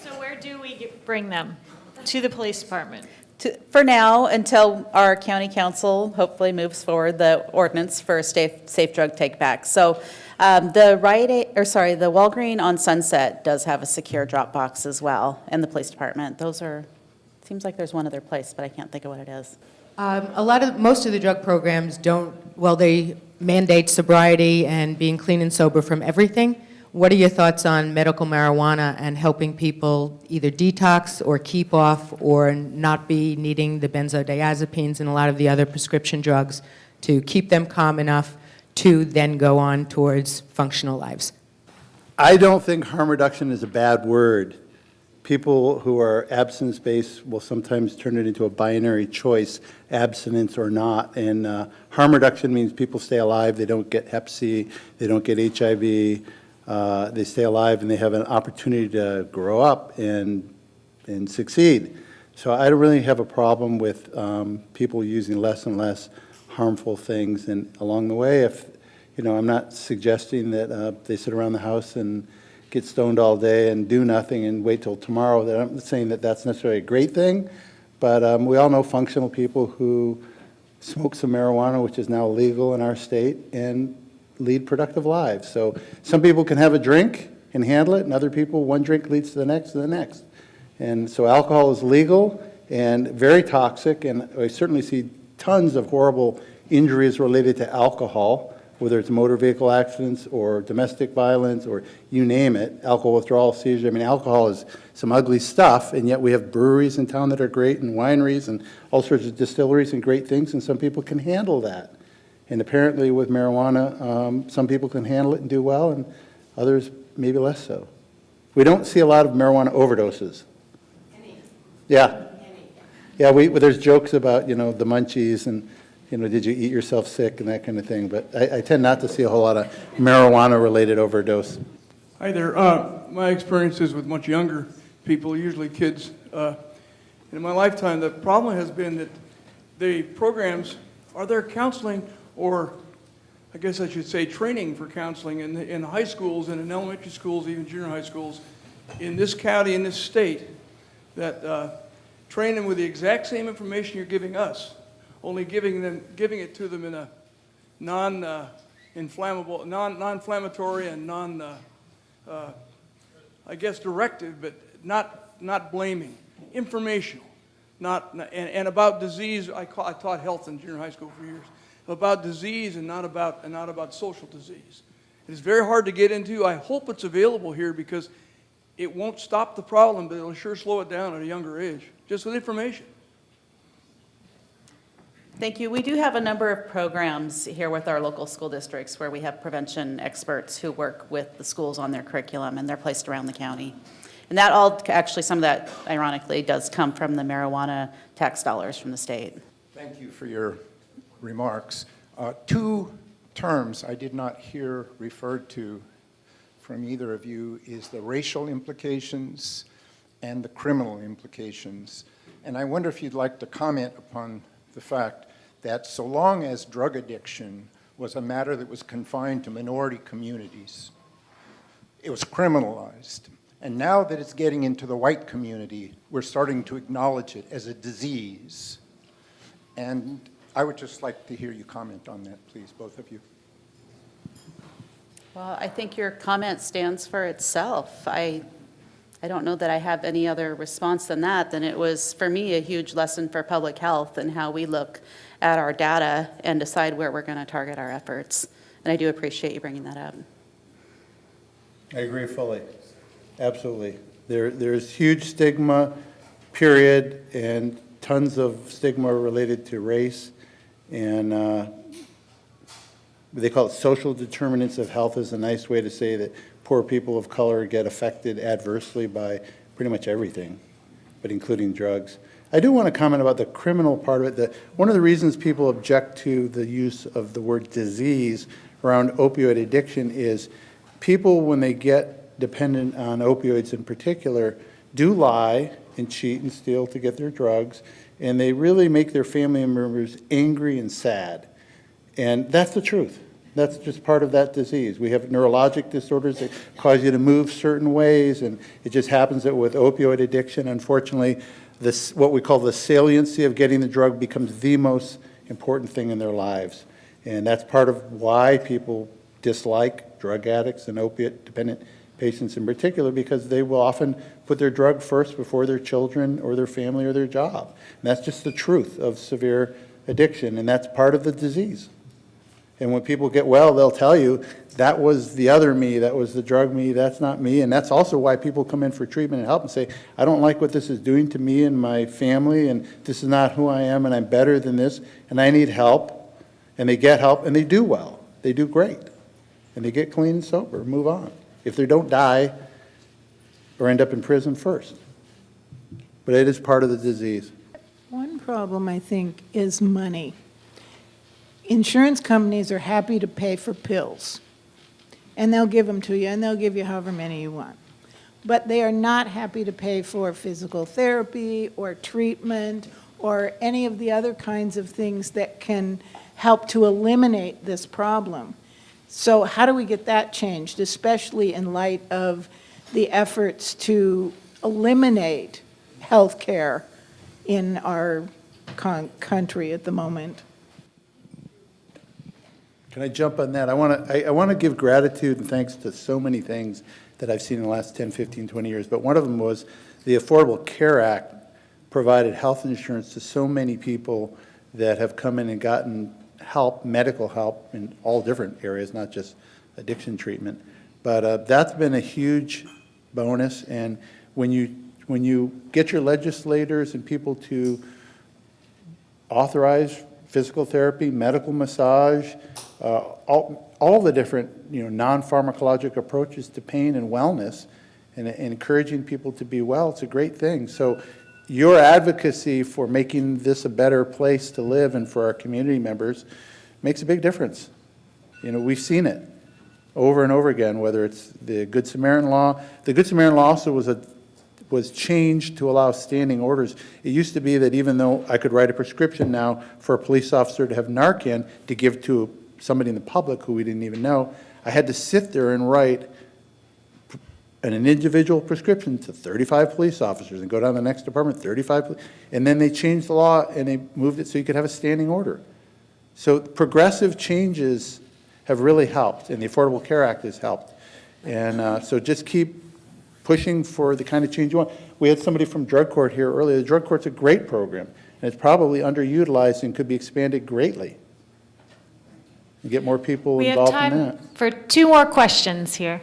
So where do we bring them? To the police department? For now, until our county council hopefully moves forward the ordinance for safe drug take back. So the Walgreen on Sunset does have a secure drop box as well, and the police department. Those are, seems like there's one other place, but I can't think of what it is. Most of the drug programs they mandate sobriety and being clean and sober from everything. What are your thoughts on medical marijuana and helping people either detox or keep off or not be needing the benzodiazepines and a lot of the other prescription drugs to keep them calm enough to then go on towards functional lives? I don't think harm reduction is a bad word. People who are abstinence-based will sometimes turn it into a binary choice, abstinence or not. And harm reduction means people stay alive, they don't get Hep C, they don't get HIV, they stay alive and they have an opportunity to grow up and succeed. So I don't really have a problem with people using less and less harmful things. And along the way, if, I'm not suggesting that they sit around the house and get stoned all day and do nothing and wait till tomorrow. I'm not saying that that's necessarily a great thing, but we all know functional people who smoke some marijuana, which is now legal in our state, and lead productive lives. So some people can have a drink and handle it, and other people, one drink leads to the next and the next. And so alcohol is legal and very toxic, and I certainly see tons of horrible injuries related to alcohol, whether it's motor vehicle accidents or domestic violence or you name it, alcohol withdrawal, seizure. I mean, alcohol is some ugly stuff, and yet we have breweries in town that are great and wineries and all sorts of distilleries and great things, and some people can handle that. And apparently with marijuana, some people can handle it and do well, and others maybe less so. We don't see a lot of marijuana overdoses. Yeah. Yeah, there's jokes about, the munchies and, did you eat yourself sick and that kind of thing. But I tend not to see a whole lot of marijuana-related overdose. Hi there. My experience is with much younger people, usually kids. In my lifetime, the problem has been that the programs, are there counseling or I guess I should say, training for counseling in high schools and in elementary schools, even junior high schools, in this county, in this state, that train them with the exact same information you're giving us, only giving it to them in a non-inflammable, non-inflammatory and I guess directive, but not blaming, informational, and about disease. I taught health in junior high school for years, about disease and not about social disease. It's very hard to get into. I hope it's available here because it won't stop the problem, but it'll sure slow it down at a younger age, just with information. Thank you. We do have a number of programs here with our local school districts where we have prevention experts who work with the schools on their curriculum, and they're placed around the county. And that all, actually, some of that, ironically, does come from the marijuana tax dollars from the state. Thank you for your remarks. Two terms I did not hear referred to from either of you is the racial implications and the criminal implications. And I wonder if you'd like to comment upon the fact that so long as drug addiction was a matter that was confined to minority communities, it was criminalized. And now that it's getting into the white community, we're starting to acknowledge it as a disease. And I would just like to hear you comment on that, please, both of you. Well, I think your comment stands for itself. I don't know that I have any other response than that. Then it was, for me, a huge lesson for public health and how we look at our data and decide where we're going to target our efforts. And I do appreciate you bringing that up. I agree fully. Absolutely. There's huge stigma, period, and tons of stigma related to race. And they call it social determinants of health is a nice way to say that poor people of color get affected adversely by pretty much everything, but including drugs. I do want to comment about the criminal part of it. That one of the reasons people object to the use of the word disease around opioid addiction is people, when they get dependent on opioids in particular, do lie and cheat and steal to get their drugs, and they really make their family members angry and sad. And that's the truth. That's just part of that disease. We have neurologic disorders that cause you to move certain ways, and it just happens that with opioid addiction, unfortunately, this, what we call the saliency of getting the drug becomes the most important thing in their lives. And that's part of why people dislike drug addicts and opiate-dependent patients in particular, because they will often put their drug first before their children or their family or their job. And that's just the truth of severe addiction, and that's part of the disease. And when people get well, they'll tell you, that was the other me, that was the drug me, that's not me. And that's also why people come in for treatment and help and say, I don't like what this is doing to me and my family, and this is not who I am, and I'm better than this, and I need help. And they get help, and they do well. They do great. And they get clean and sober, move on. If they don't die or end up in prison first. But it is part of the disease. One problem, I think, is money. Insurance companies are happy to pay for pills, and they'll give them to you, and they'll give you however many you want. But they are not happy to pay for physical therapy or treatment or any of the other kinds of things that can help to eliminate this problem. So how do we get that changed, especially in light of the efforts to eliminate health care in our country at the moment? Can I jump on that? I want to give gratitude and thanks to so many things that I've seen in the last 10, 15, 20 years. But one of them was the Affordable Care Act provided health insurance to so many people that have come in and gotten help, medical help in all different areas, not just addiction treatment. But that's been a huge bonus. And when you get your legislators and people to authorize physical therapy, medical massage, all the different non-pharmacologic approaches to pain and wellness, and encouraging people to be well, it's a great thing. So your advocacy for making this a better place to live and for our community members makes a big difference. We've seen it over and over again, whether it's the Good Samaritan law. The Good Samaritan law also was changed to allow standing orders. It used to be that even though I could write a prescription now for a police officer to have Narcan to give to somebody in the public who we didn't even know, I had to sit there and write an individual prescription to 35 police officers and go down to the next department, 35, and then they changed the law and they moved it so you could have a standing order. So progressive changes have really helped, and the Affordable Care Act has helped. And so just keep pushing for the kind of change you want. We had somebody from drug court here earlier. The drug court's a great program, and it's probably underutilized and could be expanded greatly. And get more people We have involved in that. time for 2 more questions here.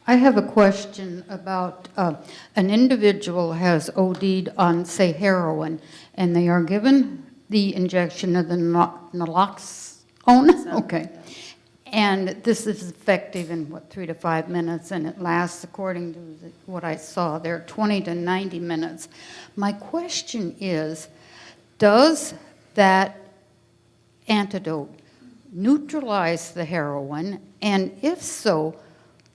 I have a question about an individual has OD'd on, say, heroin, and they are given the injection of the naloxone, okay. And this is effective in, 3 to 5 minutes, and it lasts, according to what I saw there, 20 to 90 minutes. My question is, does that antidote neutralize the heroin? And if so,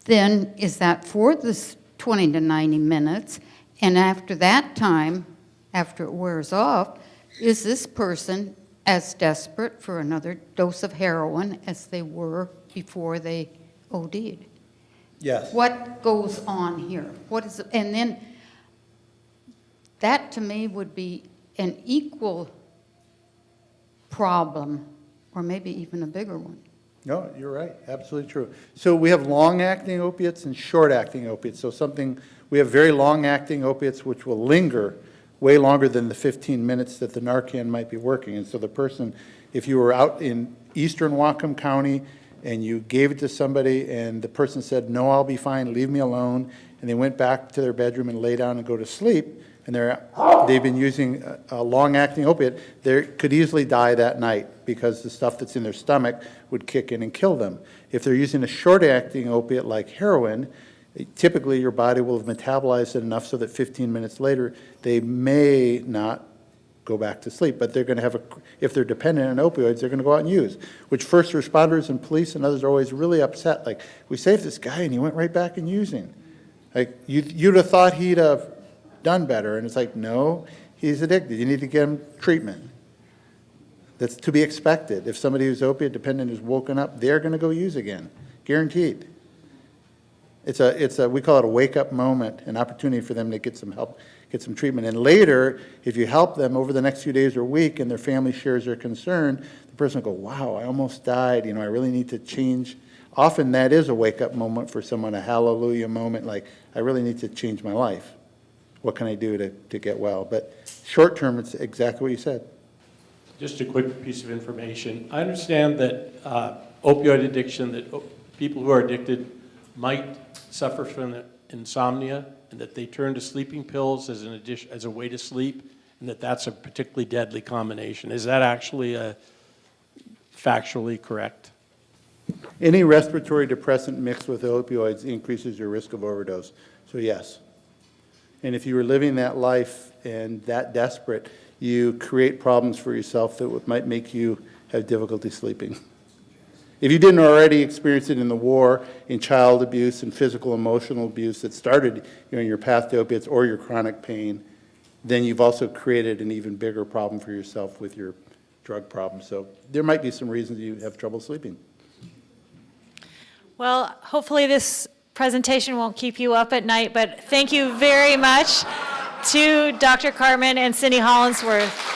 then is that for this 20 to 90 minutes? And after that time, after it wears off, is this person as desperate for another dose of heroin as they were before they OD'd? Yes. What goes on here? What is it? And then that to me would be an equal problem, or maybe even a bigger one. No, you're right, absolutely true. So we have long-acting opiates and short-acting opiates. So we have very long-acting opiates which will linger way longer than the 15 minutes that the Narcan might be working. And so the person, if you were out in eastern Whatcom County and you gave it to somebody and the person said, no, I'll be fine, leave me alone, and they went back to their bedroom and lay down and go to sleep, and they've been using a long-acting opiate, they could easily die that night because the stuff that's in their stomach would kick in and kill them. If they're using a short-acting opiate like heroin, typically your body will have metabolized it enough so that 15 minutes later they may not go back to sleep, but they're going to have if they're dependent on opioids, they're going to go out and use, which first responders and police and others are always really upset. Like, we saved this guy and he went right back and using. Like, you'd have thought he'd have done better, and it's like, no, he's addicted. You need to get him treatment. That's to be expected. If somebody who's opiate dependent is woken up, they're going to go use again, guaranteed. We call it a wake-up moment, an opportunity for them to get some help, get some treatment. And later, if you help them over the next few days or week and their family shares their concern, the person will go, wow, I almost died, I really need to change. Often that is a wake-up moment for someone, a hallelujah moment, like, I really need to change my life. What can I do to get well? But short-term, it's exactly what you said. Just a quick piece of information. I understand that opioid addiction, that people who are addicted might suffer from insomnia, and that they turn to sleeping pills as a way to sleep, and that's a particularly deadly combination. Is that actually factually correct? Any respiratory depressant mixed with opioids increases your risk of overdose. So yes. And if you were living that life and that desperate, you create problems for yourself that might make you have difficulty sleeping. If you didn't already experience it in the war, in child abuse and physical, emotional abuse that started your path to opiates or your chronic pain, then you've also created an even bigger problem for yourself with your drug problem. So there might be some reasons you have trouble sleeping. Well, hopefully this presentation won't keep you up at night, but thank you very much to Dr. Kartman and Cindy Hollinsworth.